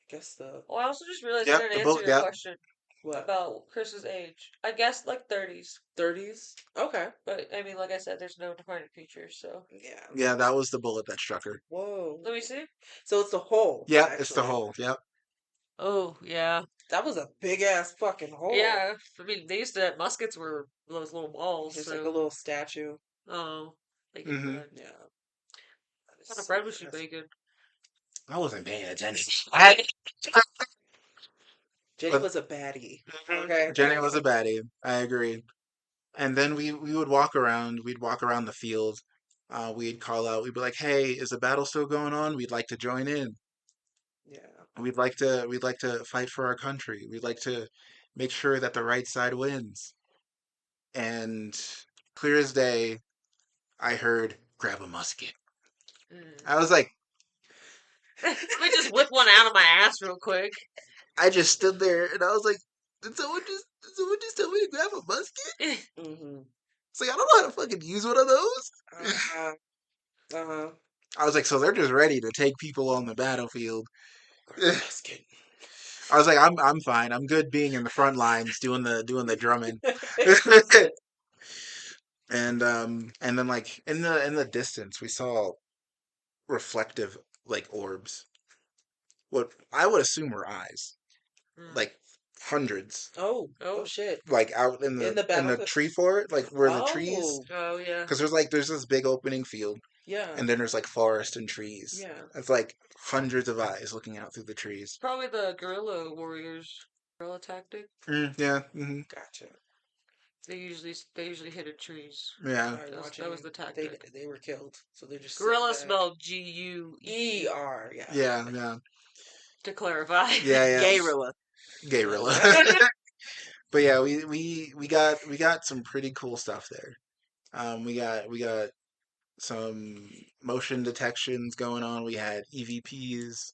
I guess the Oh, I also just realized I Yep. didn't The answer book. your Yep. question what about Chris's age. I guessed like 30s, 30s. Okay. but I mean, like I said, there's no defining features, so. Yeah. Yeah. That was the bullet that struck her. Whoa. Let me see. So it's a hole, Yep. It's the actually. hole. Yep. Oh, yeah. That was a big ass fucking hole. Yeah. I mean, they used to, muskets were those little balls, There's like a so. little statue. Oh, bacon Hmm. bread. Yeah. That is What kind of so bread was she interesting. baking? I wasn't paying attention. Jenny But was a baddie. mhm, Okay. Jenny was a baddie. I agree. And then we would walk around. We'd walk around the field. We'd call out. We'd be like, "Hey, is the battle still going on? We'd like to join in. Yeah. We'd like to fight for our country. We'd like to make sure that the right side wins." And clear as day, I heard, "Grab a musket." Mm. I was like, Let me just whip one out of my ass real quick. I just stood there and I was like, did someone just tell me to grab a musket? Mm-hmm. It's like, I don't know how to fucking use one of those. Uh-huh. Uh-huh. I was like, so they're just ready to take people on the battlefield. Basket. I was like, I'm fine. I'm good being in the front lines doing the drumming. And then like in the distance we saw reflective like orbs. What I would assume were eyes. Mm. Like hundreds. Oh, oh Oh, shit. Like out in In the the in the battlefield. tree forest, like where the trees, Oh, oh yeah. because there's this big opening field, yeah. and then there's like forest and trees. Yeah. It's like hundreds of eyes looking out through the trees. Probably the guerrilla warriors. Guerrilla tactic. Yeah. Hmm. Gotcha. They usually hit at trees. Yeah. Sorry, That was watching. the tactic. They were killed, so they're just sitting Gorilla back. spelled G-U-E ER. Yeah. Yeah. Yeah. to clarify. Yeah. Yeah. Gayrilla. Gayrilla. But yeah, we got some pretty cool stuff there. We got some motion detections going on. We had EVPs.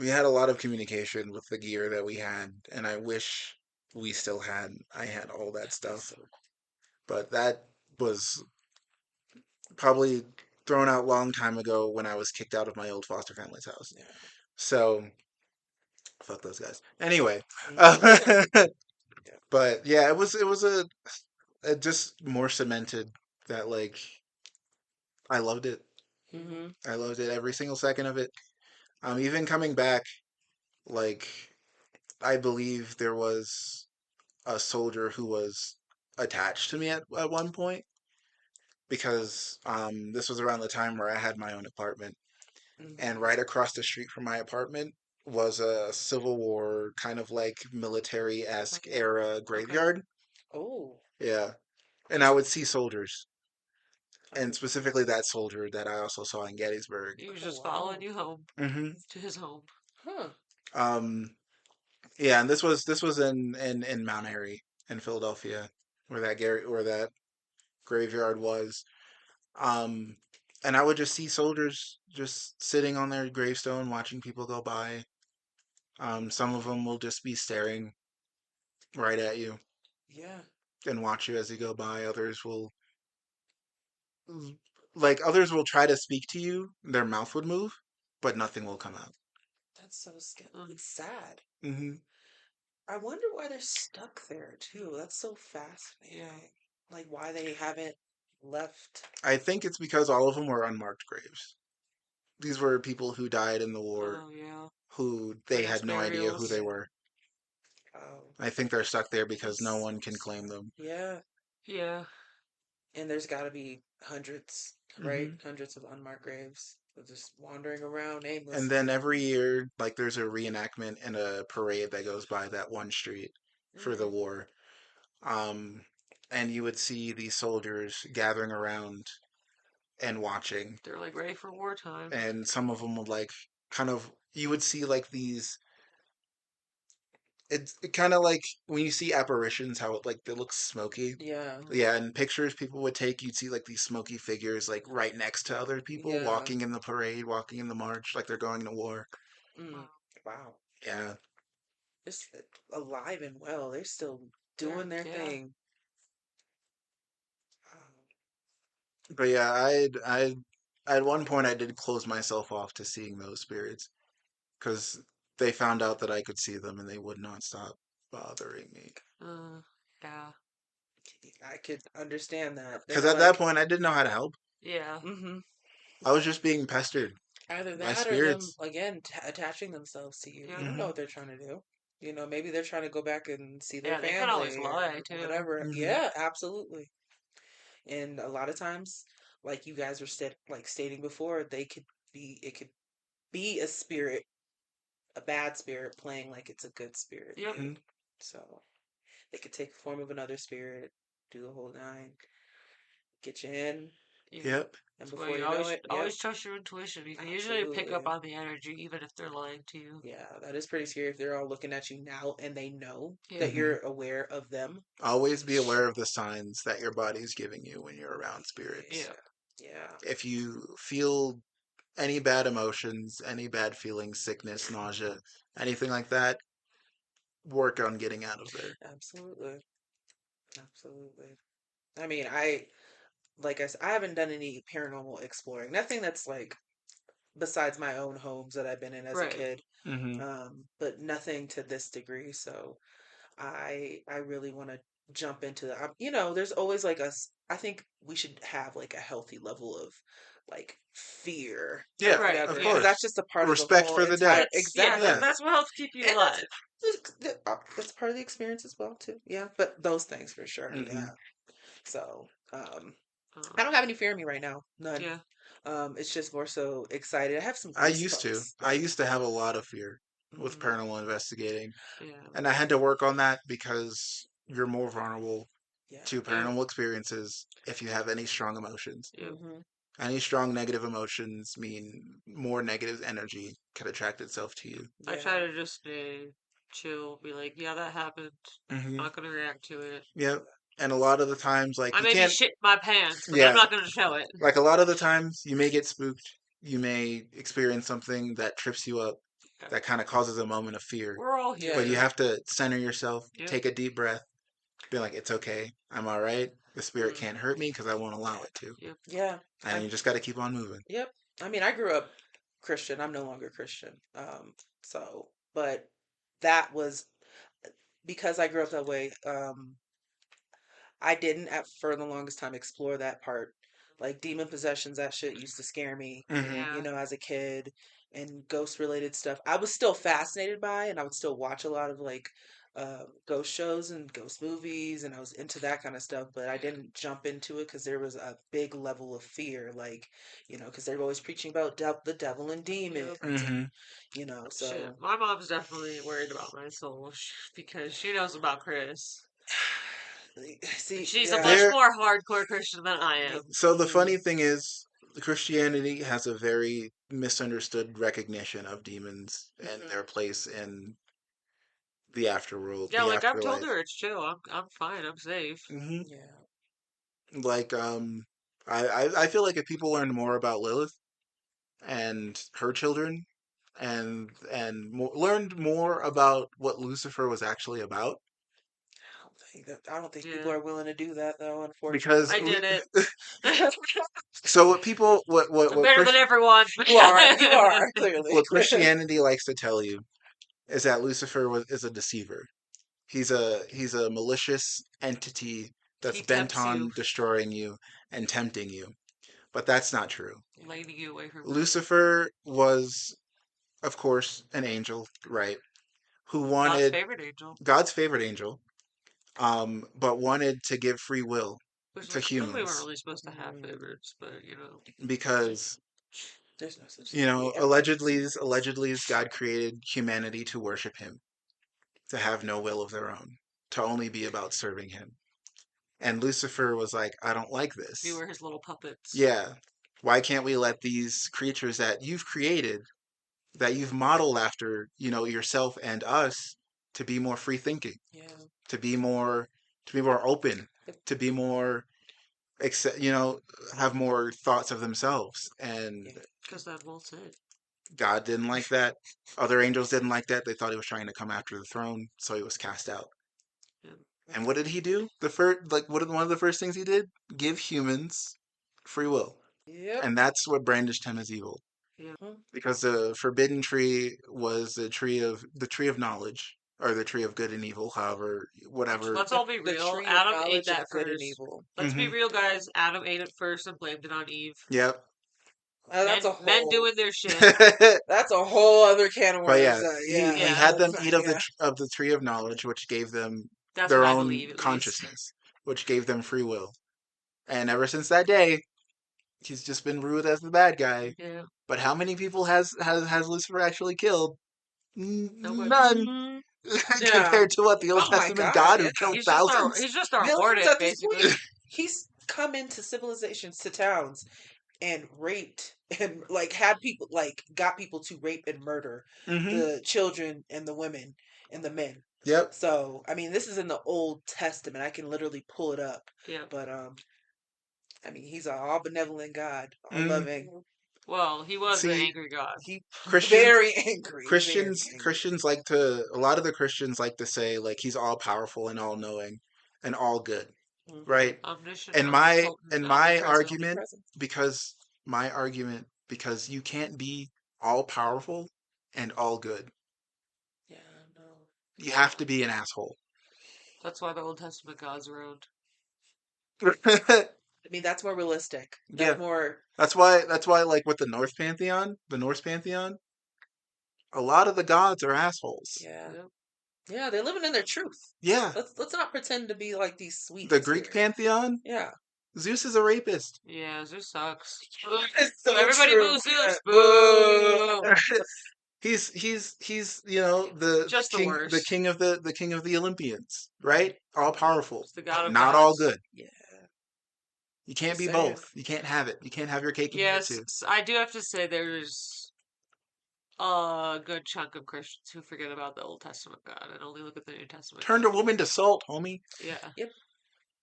We had a lot of communication with the gear that we had, and I wish I had all that That'd be stuff. so. But that was probably thrown out long time ago when I was kicked out of my old foster family's house. Yeah. So fuck those guys. Anyway, Mhm. Yeah. but yeah, it was a just more cemented that like I loved it. Mm-hmm. I loved it every single second of it. Even coming back, like I believe there was a soldier who was attached to me at one point because this was around the time where I had my own apartment, and Mm-hmm. right across the street from my apartment was a Civil War kind of like military esque Okay. era Okay. graveyard. Oh, Yeah, and I would see soldiers, and oh, specifically that soldier that I also saw in Gettysburg. He was oh, just following wow. you home Hmm. to his home. Huh. Um, yeah, and this was in Mount Airy in Philadelphia, where that graveyard was. Um, and I would just see soldiers just sitting on their gravestone, watching people go by. Some of them will just be staring right at you Yeah, and watch you as you go by. Others will try to speak to you. Their mouth would move, but nothing will come out. that's so scary. Um, It's sad. Hmm. I wonder why they're stuck there too. That's so yeah. fascinating. Like why they haven't left. I think it's because all of them were unmarked graves. These were people who died in the war Oh, yeah. who they Mass had no idea who they burials. Yeah. were. Oh, I think they're stuck there because that's no so one can claim sad. them. Yeah. Yeah. And there's got to be hundreds, right? Hmm. Hundreds of unmarked graves just wandering around And then aimlessly. every year, like there's a reenactment and a parade that goes by that one street for the Mm-hmm. war. Um, and you would see these soldiers gathering around and watching, They're like ready for wartime. and some of them would like kind of you would see like these. It's kind of like when you see apparitions, how it looks smoky. Yeah. Mm. Yeah, and pictures people would take, you'd see like these smoky figures like right next to other people Yeah. walking in the parade, walking in the march, like they're going to war. Mm. Wow. Wow. Yeah, It's alive and well. They're still They're, doing their yeah. thing. Wow. but yeah, I at one point I did close myself off to seeing those spirits because they found out that I could see them and they would not stop bothering me. Uh, yeah. I could understand that. Because They're at that like, point I didn't know how to help. Yeah. mm-hmm. I was just being pestered Either by that or them, spirits. again, attaching themselves to you. You Yeah. don't know Hmm. what they're trying to do. Maybe they're trying to go back and see their Yeah, they can always family lie or too. whatever. Hmm. Yeah, absolutely. And a lot of times, like you guys were stating before, it could be a spirit, a bad spirit playing like it's a good spirit Yep. too. Hmm. So they could take the form of another spirit, do the whole nine, get you in, You, Yep. and that's why before you you know always it, yep, always trust your intuition. You can usually pick up absolutely. on the energy even if they're lying to you. Yeah, that is pretty scary if they're all looking at you now and they know Yeah. that Hmm. you're aware of them. Always be aware of the signs that your body's giving you when you're around spirits. Yeah. Yeah, yeah, If you feel any bad emotions, any bad feelings, sickness, nausea, anything like that, work on getting out of there. absolutely, absolutely. I mean, like I said, I haven't done any paranormal exploring. Nothing that's like besides my own homes that I've been in as a Right. kid. Hmm. But nothing to this degree. So I really want to jump into that. There's always like I think we should have like a healthy level of like fear or Yeah, Right. of whatever, because Yeah. that's course. just a part of the Respect whole for the dead. entire That's yeah. Yeah. exactly. That's what helps keep you And alive. that's part of the experience as well too. Yeah, but those things for sure. Hmm. Yeah. So, I Um. don't have any fear in me right now. None. Yeah. It's just more so excited. I have some I used to. goosebumps. I Like, used to have a lot of fear with hmm paranormal investigating, Yeah. and I had to work on that because you're more vulnerable yeah. to Yep. paranormal experiences if you have any strong emotions. Yep. hmm Any strong negative emotions mean more negative energy could attract itself to you. I Yeah. try to just stay chill. Be like, yeah, that happened. Hmm. Not gonna react to it. Yep. And a lot of the times, like I you may be can't. shit my pants, but I'm Yeah. not gonna show it. Like a lot of the times, you may get spooked. You may experience something that trips you up, Yeah. that kind of causes a moment of fear. We're all Yeah. But you human. have to center yourself, Yep. take a deep breath, be like, it's okay. I'm all right. The spirit Mm. can't hurt me because I won't allow it to. Yep. Yeah. And I, you just got to keep on moving. yep. I mean, I grew up Christian. I'm no longer Christian. But that was because I grew up that way. I didn't for the longest time explore that part Like demon possessions, that shit used to scare me, Hmm. Yeah. as a kid, and ghost related stuff. I was still fascinated by, and I would still watch a lot of like ghost shows and ghost movies, and I was into that kind of stuff, but I didn't jump into it because there was a big level of fear, like, because they're always preaching about the devil and demons, Yep. Hmm. and, Shit. so. My mom's definitely worried about my soul because she knows about Chris. And See, she's a yeah. much There. more hardcore Christian than I am. So the Mm, funny thing is, Christianity has a very misunderstood recognition of demons and mhm, their place in the afterworld, Yeah, the like I've told afterlife. her it's chill. I'm fine. I'm safe. Hmm. yeah. Like, I feel like if people learned more about Lilith and her children, learned more about what Lucifer was actually about, I don't think people Yeah, are willing to do that though, because I unfortunately. did it. so what people I'm better than everyone. You are, clearly. what Christianity likes to tell you is that Lucifer is a deceiver. He's a malicious entity that's He bent tempts you, on destroying you and tempting you. But that's not true. leading you away from God. Lucifer was, of course, an angel, right? Who God's wanted favorite angel. God's favorite angel, but wanted to give free will Which to we weren't humans really supposed to have Mm, favorites, but because there's no such thing. Everybody gets allegedly, favorites. allegedly, God created humanity to worship Him, to have no will of their own, to only be about serving Him. And Lucifer was like, I don't like we this. were his little puppets. Yeah. Why can't we let these creatures that you've created, that you've modeled after, yourself and us, to be more free thinking, Yeah. to be more, open, If- to be more, accept, have more thoughts of themselves. And yeah. Because that won't it. God didn't like that. Other angels didn't like that. They thought he was trying to come after the throne, so he was cast out. Yeah. And what did he do? One of the first things he did? Give humans free will. Yep. And that's what brandished him as evil. Yeah. Mhm. Because the forbidden tree was the tree of knowledge, or the tree of good and evil, however, Which, whatever. let's all be The real. tree of Adam ate knowledge of that good and first. evil. Let's be Hmm. real, guys. Adam ate it first and blamed it on Eve. Yep. That's a Men whole. doing their shit. That's a whole other can of But worms. yeah, he Yeah. Yeah, had them That's eat of the yeah. tree of knowledge, which gave them that's what their I own believe, at least. consciousness, which gave them free will. And ever since that day, he's just been ruled as the bad guy. Yeah. But how many people has Lucifer actually killed? Nobody. None. Mm, yeah. Compared to what the Old Oh my Testament God. God Yeah. who killed He's just our thousands. he's just our Millions hornet, at this point. basically. He's come into civilizations, to towns, and raped and like had people, like got people to rape and murder Hmm. the children and the women and the men. Yep. So I mean, this is in the Old Testament. I can literally pull it up. Yeah. But I mean, he's an all benevolent God, all Mm. loving. Well, he was the See, angry god. He Christians, very angry, very Christians, angry. Christians like to. A lot of the Christians like to say like he's all powerful and all knowing, and all good, Hmm. right? Omniscient, And my omnipotent, and my omnipresent. argument, Omnipresent. because because you can't be all powerful and all good. Yeah, no. You have to be an asshole. That's why the Old Testament gods around. I mean, that's more realistic. Yeah, That's more. that's why like with the Norse pantheon, a lot of the gods are assholes. Yeah, Yep. yeah. They're living in their truth. Yeah, Let's not pretend to be like these sweet the Greek spirits. pantheon, Yeah, Zeus is a rapist. Yeah, Zeus sucks. it's so Everybody true. boo Yeah. Zeus. Boo. Boo. He's the Just the king, worst. the king of the Olympians, right? All powerful, He's the god but of not all gods. good. Yeah, You can't just be saying. both. You can't have it. You can't have your cake and eat it Yes, too. I do have to say there's a good chunk of Christians who forget about the Old Testament God and only look at the New Testament Turned a God. woman to salt, homie, Yeah. Yep.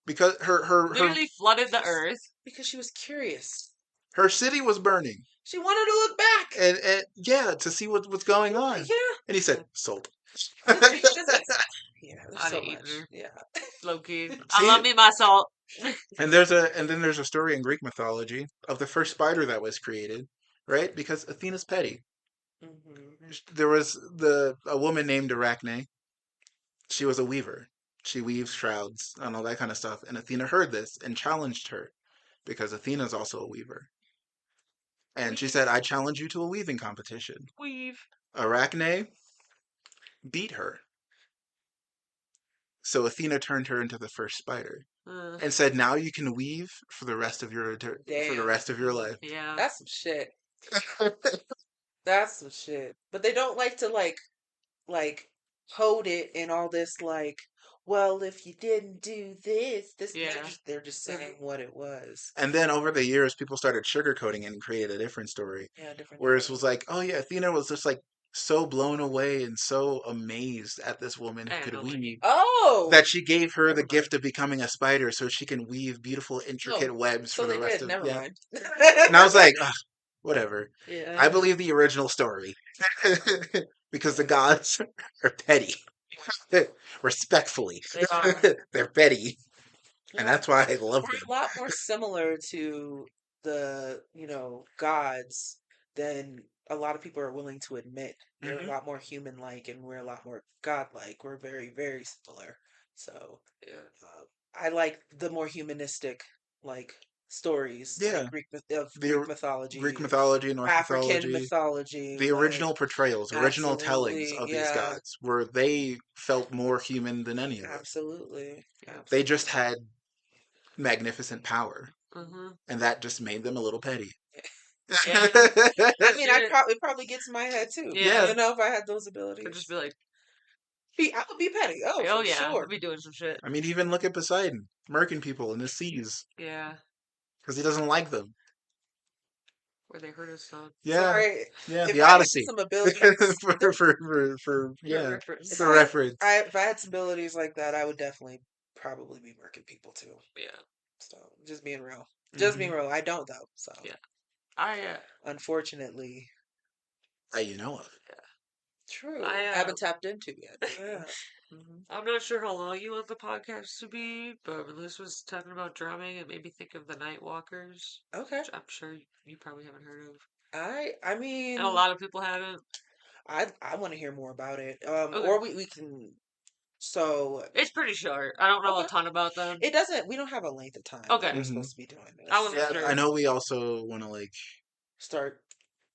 because her Literally flooded the earth. Because she was curious. her city was burning, She wanted to look back. and yeah, to see what's going on. Yeah. And he said, "Salt." Yeah, there's I'd so have eaten much. her. Yeah. Low key. I See, love me my salt. and then there's a story in Greek mythology of the first spider that was created, right? Because Athena's petty. Hmm. There was a woman named Arachne. She was a weaver. She weaves shrouds and all that kind of stuff. And Athena heard this and challenged her. because Athena's also a weaver. And she Weave. said, I challenge you to a weaving competition. Weave. Arachne beat her. So Athena turned her into the first spider Uh, and said, "Now you can weave for the rest of Damn. life." yeah. That's some shit. That's some shit. But they don't like to like code it and all this like, well, if you didn't do this, Yeah. they're just saying what it was. And then over the years, people started sugarcoating it and created a different story. Yeah, different Whereas it narrative. was like, oh yeah, Athena was just like so blown away and so amazed at this woman who And could I'm like, weave Oh, that she gave her the never mind. gift of becoming a spider so she can weave beautiful, Oh, intricate webs so for the they rest did. of Never yeah. mind. And I was like, ugh, whatever. I Yeah, believe the original story because the yeah, gods are petty. Respectfully, they are. they're petty, and yeah. that's why I love We're them. a lot more similar to the, gods than a lot of people are willing to admit. They're a Hmm. lot more human-like, and we're a lot more god-like. We're very, very similar. So, Yeah. I like the more humanistic, like stories, like Yeah, Greek the Greek mythology, mythology, Norse African mythology, mythology, the like original portrayals, original tellings absolutely, of these yeah, gods, where they felt more human than any of us. absolutely, Yeah. They just absolutely. had magnificent power, Mm-hmm. and that just made them a little petty. Yeah. I mean, Shit. it probably gets in my head too. Yeah, Yeah. If I had those Could just abilities, be like, I would be petty. Oh, oh for yeah, I'll sure. be doing some shit. I mean, even look at Poseidon, murking people in the seas Yeah. because he doesn't like them. Where they hurt his son. Yeah, Sorry, yeah, if the I had Odyssey. some abilities, For For yeah, if reference. for reference. if I had some abilities like that, I would definitely probably be murking people too. Yeah. So just being real, just being Hmm. real. I don't though. So Yeah. I unfortunately, That you know of. true. I Haven't tapped into yet. Yeah. Hmm. I'm not sure how long you want the podcast to be, but when Liz was talking about drumming, it made me think of the Night Walkers, Okay. which I'm sure you probably haven't heard of. I And a mean, lot of people haven't. I want to hear more about it. Okay. Or we can. So It's pretty short. I don't know a okay. ton about them. It doesn't. We don't have a length of time that Okay. we're Hmm. supposed to be doing I this. wasn't Yeah, I sure. know. We also want to like. Start.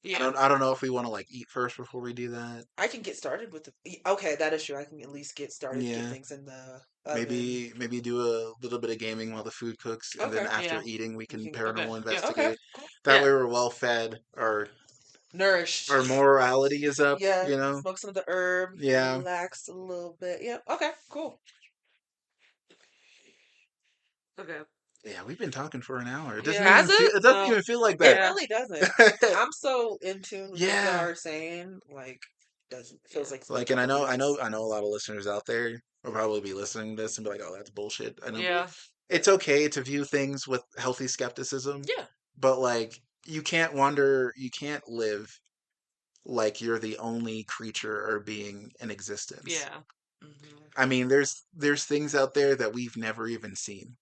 Yeah. I don't know if we want to like eat first before we do that. I can get started with the. Okay, that is true. I can at least get started, get Yeah, things in the oven. maybe do a little bit of gaming while the food cooks, and then Okay. after Yeah. eating, we We can can. Okay. paranormal Yeah. Okay. investigate. Cool. That Yeah. way, we're well fed. Nourished. Our morality is up. Yeah. You know. Smoke some of the herb. Yeah. Relax a little bit. Yeah. Okay. Cool. Okay. Yeah, we've been talking for an hour. It doesn't Yeah. Has even feel. it? It doesn't No. even feel like It that. Yeah. really doesn't. I'm so in tune with what y'all Yeah. are saying. Like, doesn't feels Yeah. like it's been a Like, and couple weeks. I know a lot of listeners out there will probably be listening to this and be like, "Oh, that's bullshit." I know Yeah. it's okay to view things with healthy skepticism, Yeah. but like, you can't live like you're the only creature or being in existence. Yeah. Hmm. I mean, there's things out there that we've never even seen.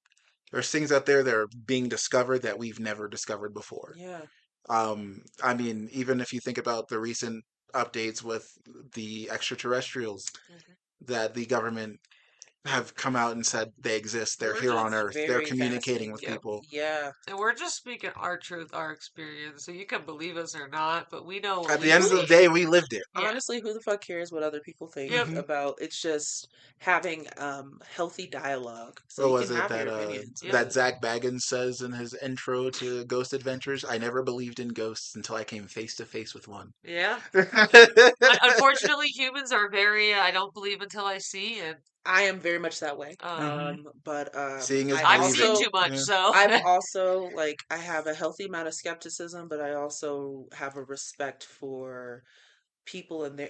There's things out there that are being discovered that we've never discovered before. Yeah. I mean, even if you think about the recent updates with the extraterrestrials Hmm. that the government have come out and said they exist, they're Which here on is Earth, they're very communicating with fascinating. Yep. people. Yeah. And we're just speaking our truth, our experience. So you can believe us or not, but we know what At the we've end of the seen. day, we lived it. Yeah. Honestly, who the fuck cares what other people think Yep. Hmm. about it's just having healthy dialogue so What you was can it have that your opinions Yep. that but Zach Baggins says in his intro to Ghost Adventures? I never believed in ghosts until I came face to face with one. Yeah. Unfortunately, humans are very. I don't believe until I see, and I am very much that way. Hmm. But Seeing is I I've seen believing. too also much. Yeah. So I've also like I have a healthy amount of skepticism, but I also have a respect for people and their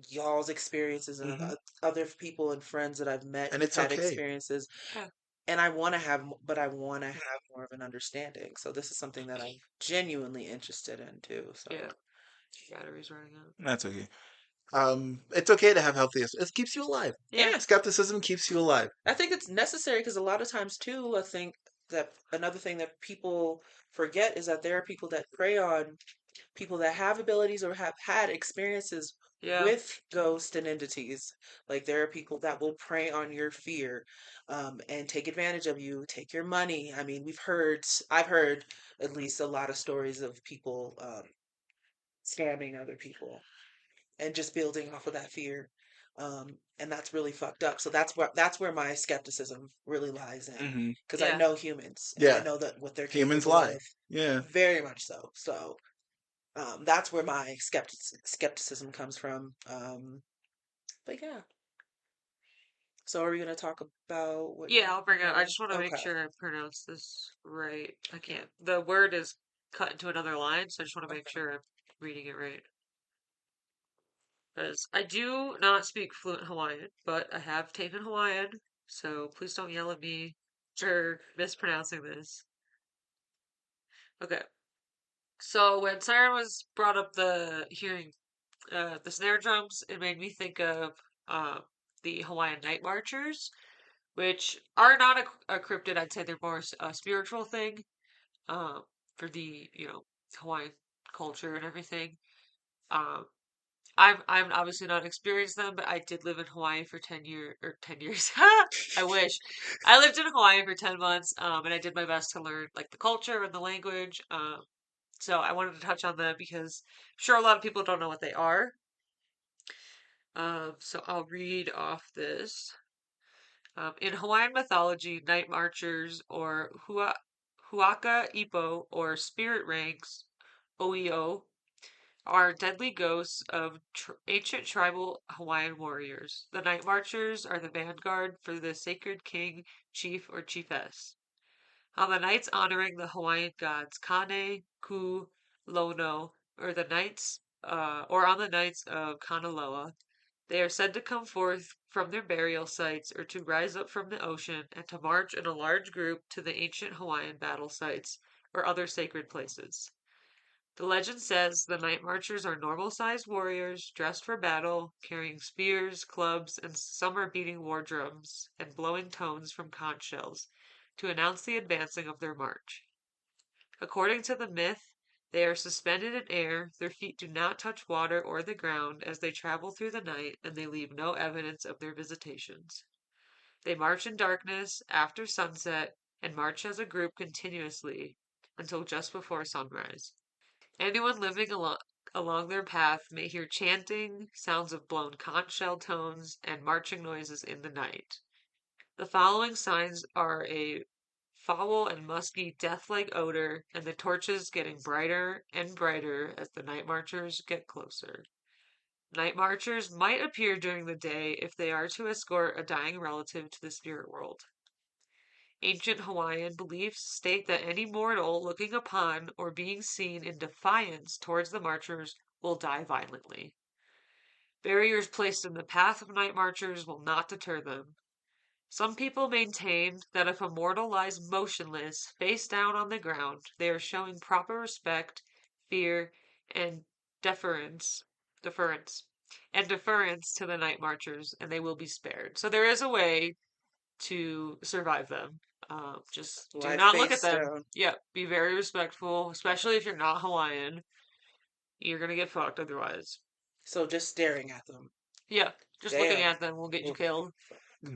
y'all's experiences and Hmm. other people and friends that I've met And who've it's had okay. experiences. yeah, And I want to have, but I want to have more of an understanding. So this is something that I'm genuinely interested in too. So yeah. Batteries running out. That's okay. It's okay to have healthy. It keeps you alive. Yeah. yeah, Skepticism keeps you alive. I think it's necessary because a lot of times too, I think that another thing that people forget is that there are people that prey on people that have abilities or have had experiences Yeah. with ghosts and entities. Like there are people that will prey on your fear, and take advantage of you, take your money. I mean, I've heard at least a lot of stories of people scamming other people and just building off of that fear. And that's really fucked up. So that's where my skepticism really lies in, Hmm. because I Yeah. know humans and I Yeah, know that what they're humans capable lie. of, Yeah. very much so. So that's where my skepticism comes from. But yeah. So are we gonna talk about what Yeah, you I'll bring it. I wanted? just want to make Okay. sure I pronounce this right. I can't. The word is cut into another line, so I just want to make Okay. sure I'm reading it right. Because I do not speak fluent Hawaiian, but I have taken Hawaiian, so please don't yell at me for mispronouncing this. Okay. So when Siren was brought up the hearing the snare drums, it made me think of uh, the Hawaiian Night Marchers, which are not a cryptid. I'd say they're more a spiritual thing for the Hawaiian culture and everything. Um, I'm obviously not experienced them, but I did live in Hawaii for 10 years. I wish. I lived in Hawaii for 10 months, and I did my best to learn like the culture and the language. So I wanted to touch on them because I'm sure a lot of people don't know what they are. So I'll read off this. In Hawaiian mythology, night marchers or huaka ipo or spirit ranks, oeo, are deadly ghosts of ancient tribal Hawaiian warriors. The night marchers are the vanguard for the sacred king, chief, or chiefess. On the nights honoring the Hawaiian gods Kane, Ku, Lono, or on the nights of Kanaloa, they are said to come forth from their burial sites or to rise up from the ocean and to march in a large group to the ancient Hawaiian battle sites or other sacred places. The legend says the night marchers are normal sized warriors dressed for battle, carrying spears, clubs, and some are beating war drums and blowing tones from conch shells to announce the advancing of their march. According to the myth, they are suspended in air, their feet do not touch water or the ground as they travel through the night, and they leave no evidence of their visitations. They march in darkness after sunset and march as a group continuously until just before sunrise. Anyone living along their path may hear chanting, sounds of blown conch shell tones, and marching noises in the night. The following signs are a foul and musky death-like odor, and the torches getting brighter and brighter as the night marchers get closer. Night marchers might appear during the day if they are to escort a dying relative to the spirit world. Ancient Hawaiian beliefs state that any mortal looking upon or being seen in defiance towards the marchers will die violently. Barriers placed in the path of night marchers will not deter them. Some people maintain that if a mortal lies motionless, face down on the ground, they are showing proper respect, fear, and deference, deference, deference to the night marchers, and they will be spared. So there is a way to survive them. Just do Life not look at face them. down. Yep, be very respectful, especially if you're not Hawaiian. You're gonna get fucked otherwise. So just staring at them. Yeah, just looking Damn. at them will get you Oof. killed.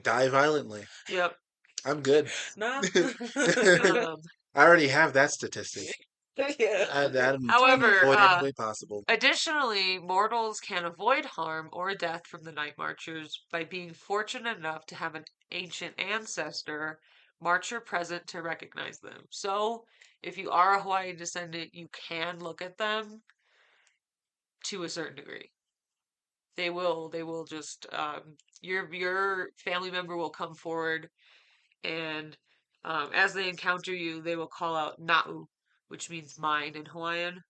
Die violently. Yep. I'm good. Nah. I Um, already have that statistic. Yeah. I'm trying to however, avoid any way possible. additionally, mortals can avoid harm or death from the night marchers by being fortunate enough to have an ancient ancestor marcher present to recognize them. So, if you are a Hawaiian descendant, you can look at them to a certain degree. They will just your family member will come forward and as they encounter you, they will call out Na'u, which means mine in Hawaiian.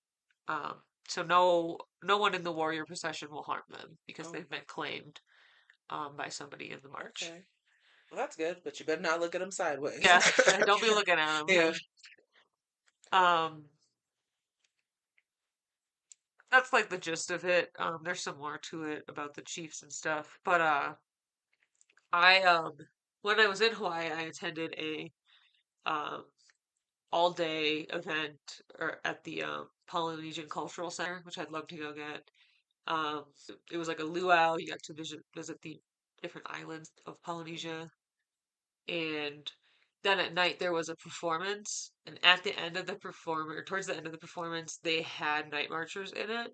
So no one in the warrior procession will harm them because Oh, they've been claimed by somebody in the march. okay. Well, that's good, but you better not look at them sideways. Yeah, don't be looking at Yeah. them. Um, that's like the gist of it. There's some more to it about the chiefs and stuff, but I when I was in Hawaii, I attended a um all day event or at the Polynesian Cultural Center, which I'd love to go get. It was like a luau. You got to visit the different islands of Polynesia, and then at night there was a performance. And at the end of the towards the end of the performance, they had night marchers in it.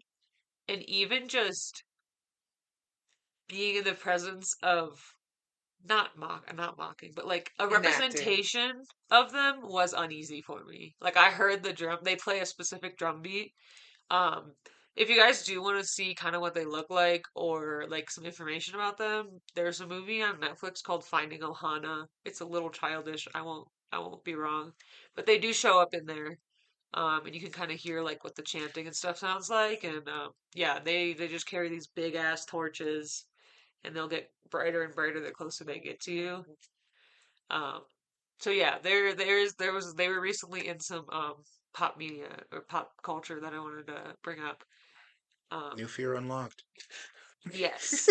And even just being in the presence of not mocking, but like a Enacting. representation of them was uneasy for me. Like I heard the drum, they play a specific drum beat. Um, if you guys do want to see kind of what they look like or like some information about them, there's a movie on Netflix called Finding Ohana. It's a little childish. I won't be wrong, but they do show up in there. And you can kind of hear like what the chanting and stuff sounds like, and yeah, they just carry these big ass torches, and they'll get brighter and brighter the closer they get to you. Um, so yeah, they were recently in some pop media or pop culture that I wanted to bring up. Um, New fear unlocked. yes,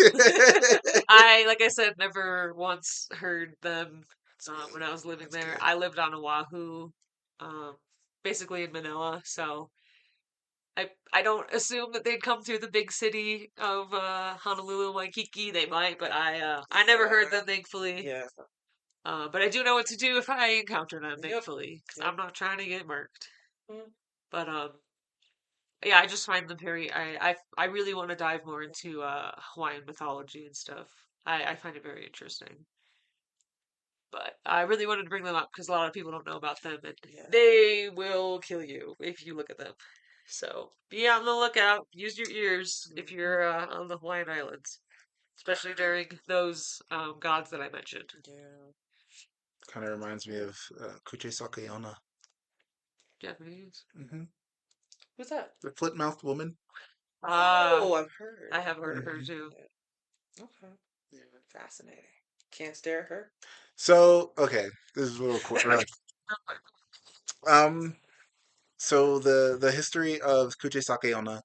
I like I said, never once heard them when I was living That's there. good. I lived on Oahu, um, basically in Manila, so I don't assume that they'd come through the big city of Honolulu, Waikiki. They might, but I never heard them, thankfully. Yeah. But I do know what to do if I encounter them, Yep. thankfully, because Yep. I'm not trying to get murked. Mm. But yeah, I just find them very. I really want to dive more into Hawaiian mythology and stuff. I find it very interesting. But I really wanted to bring them up because a lot of people don't know about them, and Yeah. they will kill you if you look at them. So be on the lookout. Use your ears if you're on the Hawaiian Islands, especially during those gods that I mentioned. Yeah. Kind of reminds me of Kuche Sakaona. Japanese. Hmm. Who's that? The flip-mouthed woman. Ah, Oh, I've heard. I have heard of her Hmm. too. Yeah. Okay. Fascinating. Can't stare at her. So, okay, this is a little quick. Right. Um, so the history of Kuche Sakaona,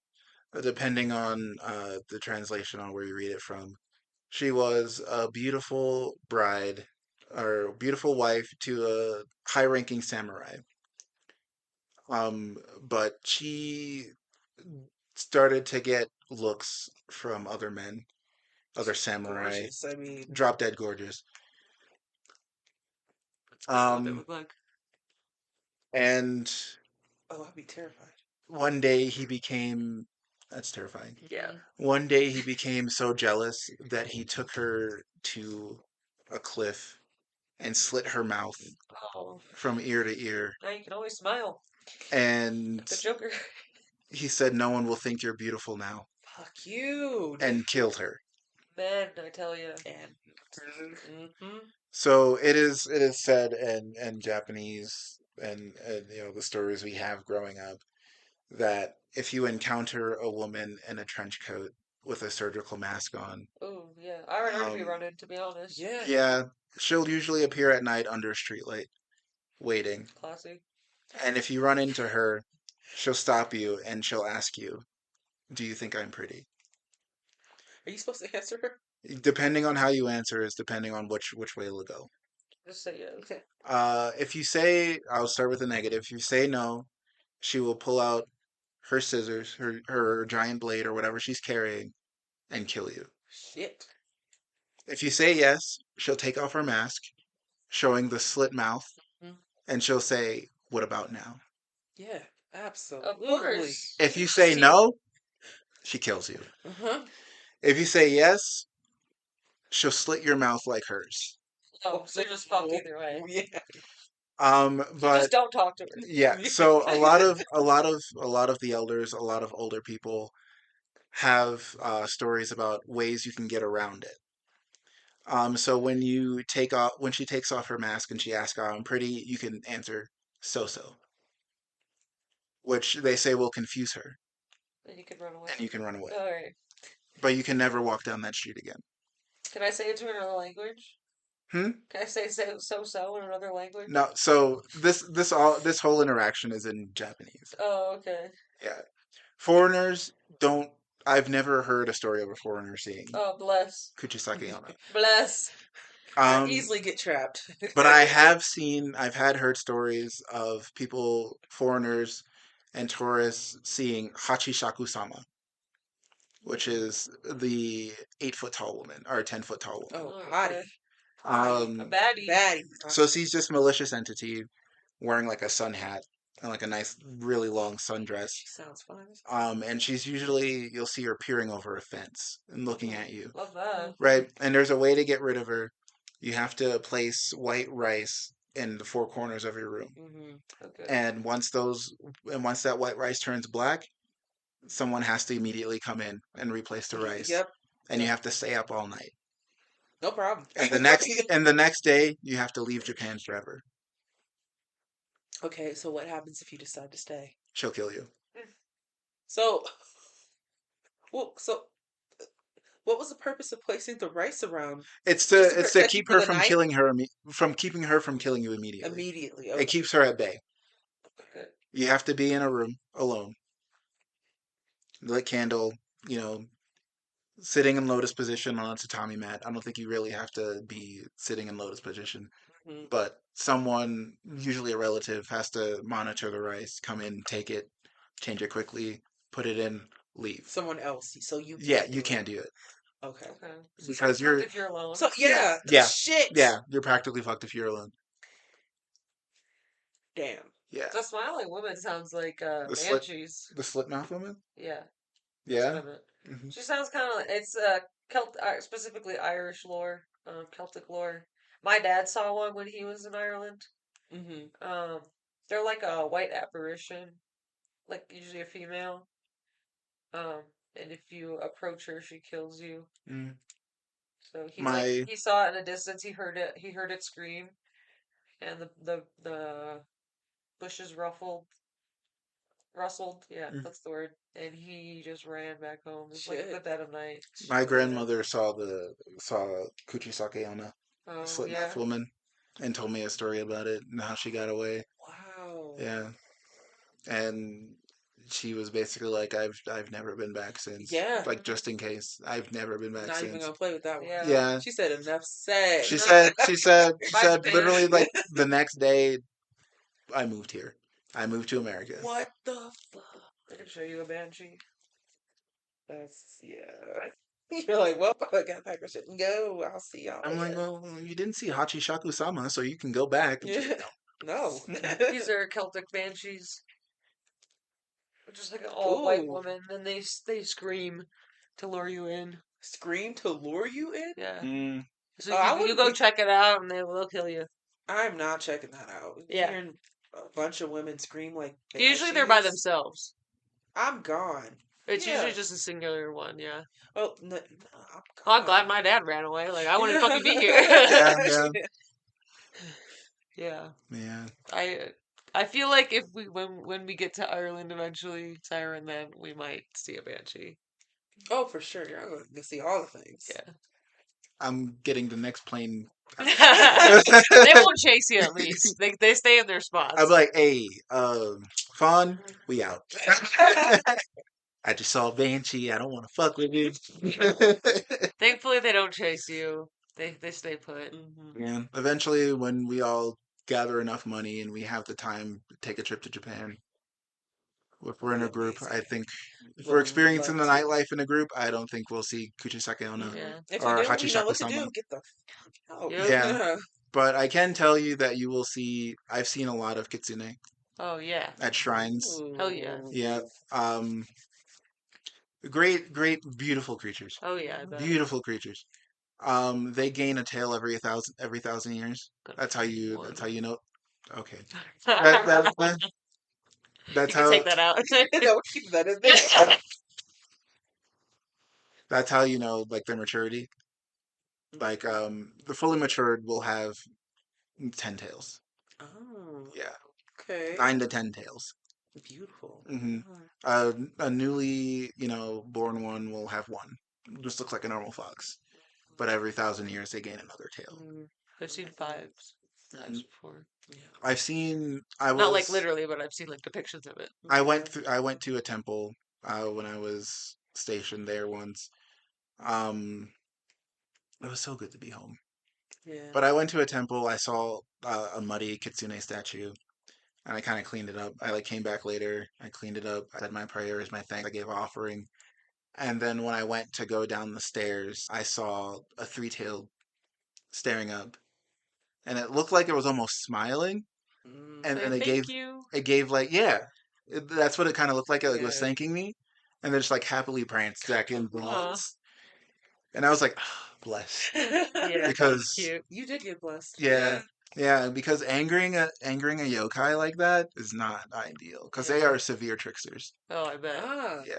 depending on the translation on where you read it from, she was a beautiful bride or beautiful wife to a high-ranking samurai. But she started to get looks from other men, other She's samurai, gorgeous. I mean, drop dead gorgeous. That's good. What they Um, look like. and oh, I'd be terrified. one day he became, that's terrifying. Yeah. Mhm. One day he became so jealous that he took her to a cliff and slit her mouth Oh, from ear to ear. now you can always smile And like the Joker. he said, "No one will think you're beautiful now," Fuck you, dude. and killed her. Man, I tell you. And mm-hmm. So it is said in Japanese and the stories we have growing up that if you encounter a woman in a trench coat with a surgical mask on, Oh, yeah. I would already be um, running, to be honest. Yeah. yeah, she'll usually appear at night under a streetlight waiting. Classy. And if you run into her, she'll stop you and she'll ask you, "Do you think I'm pretty?" Are you supposed to answer her? Depending on how you answer is depending on which way it'll go. Just say yes. Okay. If you say, I'll start with the negative. If you say no, she will pull out her scissors, her giant blade or whatever she's carrying, and kill you. Shit. If you say yes, she'll take off her mask, showing the slit mouth, Mhm. and she'll say, "What about now?" Yeah. Of Absolutely. course. If you say See, no, she kills you. Uh-huh. If you say yes, she'll slit your mouth like hers. oh, so you're just fucked Oh, either way. yeah. So just But don't talk to her. yeah, so a lot of the elders, a lot of older people have stories about ways you can get around it. So when she takes off her mask and she asks, "Oh, I'm pretty," you can answer so, which they say will confuse her, Then you can run away. and you can run away. Alright. But you can never walk down that street again. Can I say it to another language? Hmm? Can I say so in another language? No. So this whole interaction is in Japanese. Oh, okay. Yeah. Foreigners don't. I've never heard a story of a foreigner seeing Oh, bless. Kuchisake Onna. Bless. Easily get trapped. But I've had heard stories of people, foreigners, and tourists seeing Hachishaku-sama, which is the 8 foot tall woman or 10 foot tall woman. Oh, Oh, hottie. okay. A Um, baddie. Baddie. so she's this malicious entity wearing like a sun hat and like a nice, really long sundress. She sounds fun. And she's usually, you'll see her peering over a fence and looking at you. Love that. Right. And there's a way to get rid of her. You have to place white rice in the 4 corners of your room. Okay. And once that white rice turns black, someone has to immediately come in and replace the rice. Yep. And you have to stay up all night. No problem. And the next day you have to leave Japan forever. Okay, so what happens if you decide to stay? She'll kill you. So, well, so what was the purpose of placing the rice around? It's Just to protect you keep for her the from night? killing her from keeping her from killing you immediately. Immediately. It Okay. keeps her at bay. Okay. You have to be in a room alone. Lit candle, sitting in lotus position on a tatami mat. I don't think you really have to be sitting in lotus position, Mhm. but someone, usually a relative, has to monitor the rice, come in, take it, change it quickly, put it in, leave. Someone else. So you Yeah, can't you do can't do it it. Okay. Okay. because you're If you're alone. So yeah, yeah shit. yeah you're practically fucked if you're alone. Damn. Yeah, The smiling woman sounds like the slit banshees. the slit mouth woman. Yeah. Yeah. That's what I meant. Hmm. She sounds kind of like it's specifically Irish lore, Celtic lore. My dad saw one when he was in Ireland. Mm-hmm. They're like a white apparition, like usually a female. Um, and if you approach her, she kills you. Mm. So My he saw it in a distance. He heard it scream, and the bushes rustled. Yeah, mm, that's the word. And he just ran back home. It's like Shit. the dead of night. my Shit. grandmother saw Kuchisake Onna, the Oh slit yeah. mouth woman, and told me a story about it and how she got away. Wow. Yeah, and she was basically like, I've never been back since. Yeah. Like, just in case, I've never been back Not even since. gonna play with that one. Yeah. Yeah, She said enough said. she Bye, said Japan. literally like the next day I moved here. I moved to America. What the fuck? I can show you a banshee. That's yeah. You're like, well, I gotta pack my shit and go. I'll see y'all I'm like, later. well, you didn't see Hachishaku-sama, so you can go back. And she's like, No. These are Celtic banshees, which is like an all white Ooh. woman. And they scream to lure you in. Scream to lure you in? Yeah. Mm, So I you wouldn't go be. check it out, and they will kill you. I'm not checking that out. Yeah. Hearing a bunch of women scream like Usually they're by banshees, themselves. I'm gone. It's Yeah. usually just a singular one. Yeah. Oh, no, I'm Oh, I'm glad gone. my dad ran away. Like I wouldn't fucking be here. yeah, yeah, Yeah. yeah. I feel like if when we get to Ireland eventually, Siren, then we might see a banshee. Oh, for sure. You're going to see all the things. Yeah. I'm getting the next plane. They won't chase you at least. They stay in their spots. I'm like, hey, Fawn, we out. I just saw a Banshee. I don't want to fuck with you. Thankfully, they don't chase you. They stay put. Mm-hmm. Yeah. Eventually, when we all gather enough money and we have the time to take a trip to Japan, if we're in a group, I think if we're Would experiencing the love to. nightlife in a group, I don't think we'll see Kuchisake Onna Yeah. If or you do, you know what to Hachishaku-sama. do. Get the fuck out. Yep. Yeah. But I can tell you that you will see. I've seen a lot of kitsune Oh yeah. at shrines. Hell yeah. Yeah. Um. Great, great, beautiful creatures. Oh yeah. I bet. Beautiful creatures. They gain a tail every thousand years. Gonna That's how find you. one. That's how you know. Okay. You That's can how. take that out. No, keep that in there. That's how you know, like, their maturity. Like, the fully matured will have 10 tails. Oh, Yeah, okay. 9 to 10 tails. Beautiful. Hmm. A newly, born one will have one. Just looks like a normal fox. But every 1,000 years, they gain another tail. I've seen fives before. I've seen. I Not like was. literally, but I've seen like depictions of it. I went to a temple when I was stationed there once. Um, it was so good to be home. Yeah. But I went to a temple. I saw a muddy kitsune statue, and I kind of cleaned it up. I like came back later. I cleaned it up. I said my prayers, my thanks. I gave offering, and then when I went to go down the stairs, I saw a three-tailed staring up, and it looked like it was almost smiling, and Say then thank you. it gave like yeah, that's what it kind of looked like. It like, was Yeah. thanking me, and then just like happily pranced back in Uh-huh. bronze, and I was like, ah, bless, Yeah, that's because cute. You did get blessed. yeah. Yeah, because angering a yokai like that is not ideal because they Yeah. are severe tricksters. Oh, I bet. Ah, Yeah,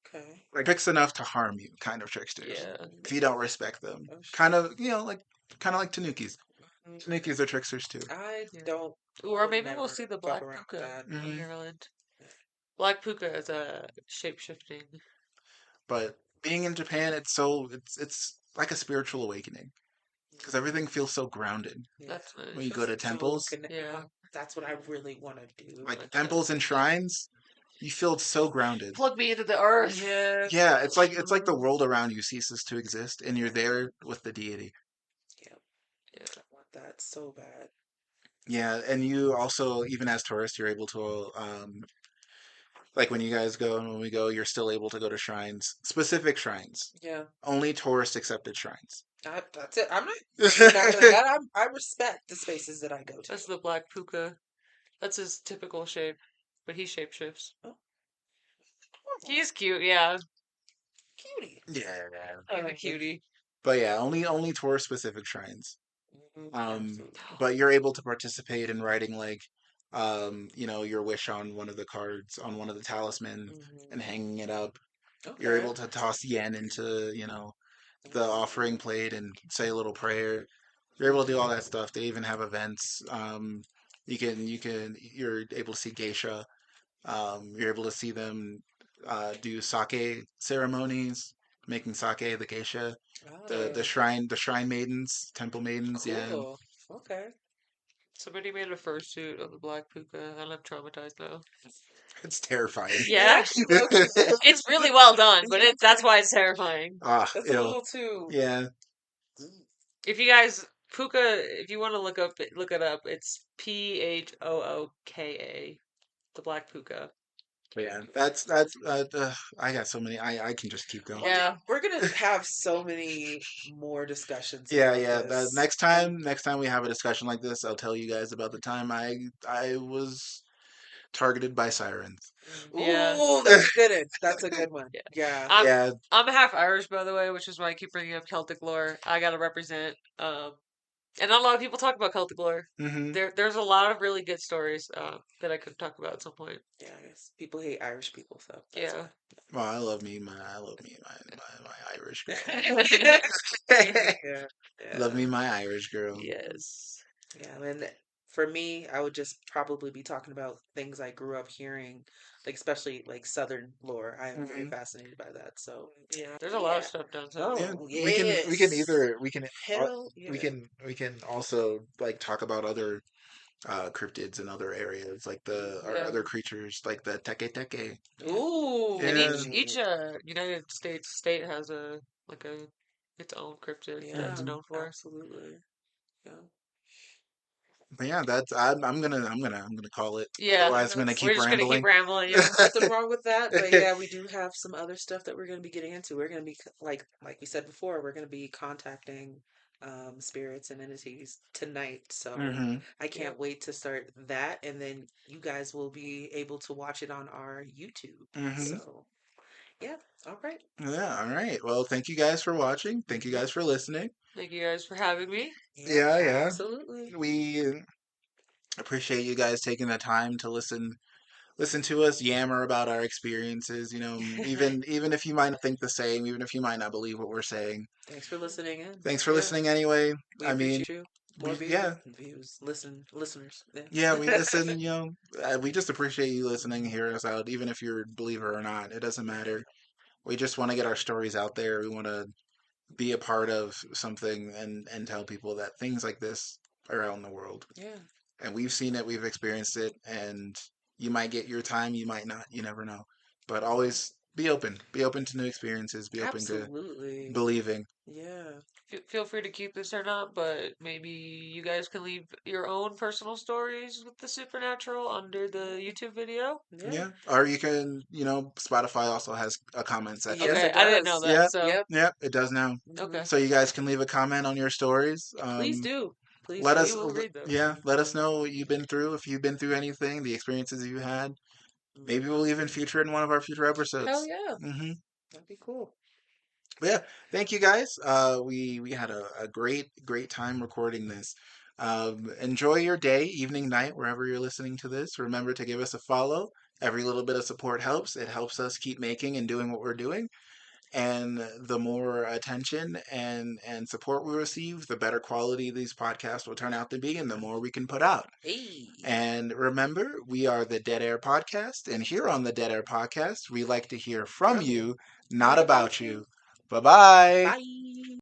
okay. like tricks enough to harm you, kind of tricksters. Yeah. If you don't respect them, Oh, kind shit. of kind of like tanukis. Mm, Tanukis are tricksters too. I Yeah. don't, Or would maybe we'll never see the fuck black around with puka that. on Hmm. your island. Black puka is a shape shifting. But being in Japan, it's like a spiritual awakening because everything feels so grounded Yeah. That's when you nice. go to Spiritual temples, connect. Yeah. That's what I really want to do. like Like temples and shrines. You feel so grounded. plug me into the earth. Yes. Yeah, it's like the Mm, world around you ceases to exist, and you're there with the deity. yeah. Yeah. I want that so bad. Yeah, and you also, even as tourists, you're able to, like when you guys go and when we go, you're still able to go to shrines, specific shrines, Yeah. only tourist accepted shrines. That's it. I'm not dismantling that. I respect the spaces that I go to. That's the black puka. That's his typical shape, but he shapeshifts. Oh, He's cute, yeah. cutie. Yeah, He's a cutie. but yeah, only tourist specific shrines. Um, Absolutely. but you're able to participate in writing like, your wish on one of the cards, on one of the talismans, and Hmm. hanging it up. You're Okay. able to toss yen into, the offering plate and say a little prayer. You're able to do all that stuff. They even have events. You're able to see geisha. You're able to see them do sake ceremonies, making sake, the geisha, the Ah, shrine maidens, temple maidens. Yeah, cool. Okay. Somebody made a fursuit of the black puka, and I'm traumatized now. it's terrifying. It Yeah, actually low key is a little it's too. really well done, but that's why it's terrifying. Ah, That's a ew. little too. Yeah, If you guys puka, if you want to look it up. It's Phooka, the black puka. but yeah. That's. I got so many. I can just keep going. Yeah, We're gonna have so many more discussions Yeah, about yeah. The this, and next time we have a discussion like this, I'll tell you guys about the time I was targeted by sirens. yeah, ooh, that's a good one. That's a good one. yeah. Yeah. I'm Yeah. I'm half Irish, by the way, which is why I keep bringing up Celtic lore. I gotta represent. And not a lot of people talk about Celtic lore. Hmm. There's a lot of really good stories that I could talk about at some point. Yeah, I guess people hate Irish people, so that's Yeah. fine. Well, I love me my Irish girl. Yeah, Love yeah, me my Irish girl. Yes. yeah. And for me, I would just probably be talking about things I grew up hearing, like especially like Southern lore. I am very Hmm. fascinated by that. So Yeah. There's a lot of yeah. stuff down south. Yeah, Oh we can yes. either Hell yeah. we can also like talk about other cryptids in other areas like the Hmm. or Yeah. other creatures like the teke teke. Yeah. And Yeah. each United States state has a like a its own cryptid that it's Yeah, Hmm. known for. absolutely. Yeah. But yeah, that's I'm gonna call it. Yeah. Otherwise, I'm gonna That's We're keep just gonna keep rambling. rambling, yeah. nothing wrong with that, but yeah, we do have some other stuff that we're going to be getting into. We're going to be like we said before, we're going to be contacting spirits and entities tonight. So Hmm. I Yep. can't wait to start that, and then you guys will be able to watch it on our YouTube. Hmm. So yeah, all right. Yeah. All right. Well, thank you guys for watching. Thank you Mm-hmm. guys for listening. Thank you guys for having me. Yeah, Yeah. Yeah. absolutely. We appreciate you guys taking the time to listen to us yammer about our experiences. Even if you might not think the same, even if you might not believe what we're saying. Thanks for listening in. Thanks for Yeah, listening anyway. we I mean, appreciate you. More we yeah, views, listeners. yeah, Yeah. we listen. We just appreciate you listening, hear us out, even if you're a believer or not. It doesn't matter. We just want to get our stories out there. We want to be a part of something and tell people that things like this are out in the world. Yeah. And we've seen it, we've experienced it, and you might get your time, you might not, you never know. But Mhm. always be open. Be open to new experiences. Be open to Absolutely. believing. Yeah. Feel free to keep this or not, but maybe you guys can leave your own personal stories with the supernatural under the YouTube video. Yeah. Yeah. Or you can, Spotify also has a comment section. Yes, Okay, it I didn't know does. that, Yeah. so Yep. Yeah. It does now. Hmm. okay. So you guys can leave a comment on your stories. Please do. Please Let do. We us, will read those. yeah, let us know what you've been through. If you've been through anything, the experiences you had. Maybe we'll even feature it in one of our future Hell episodes. yeah. Hmm That'd be cool. But yeah, thank you guys. We had a great time recording this. Enjoy your day, evening, night, wherever you're listening to this. Remember to give us a follow. Every little bit of support helps. It helps us keep making and doing what we're doing. And the more attention and support we receive, the better quality these podcasts will turn out to be, and the more we can put out. Hey. And remember, we are the Dead Air Podcast, and here on the Dead Air Podcast, we like to hear from From you. you, not Not about about you. you. Bye bye. Bye.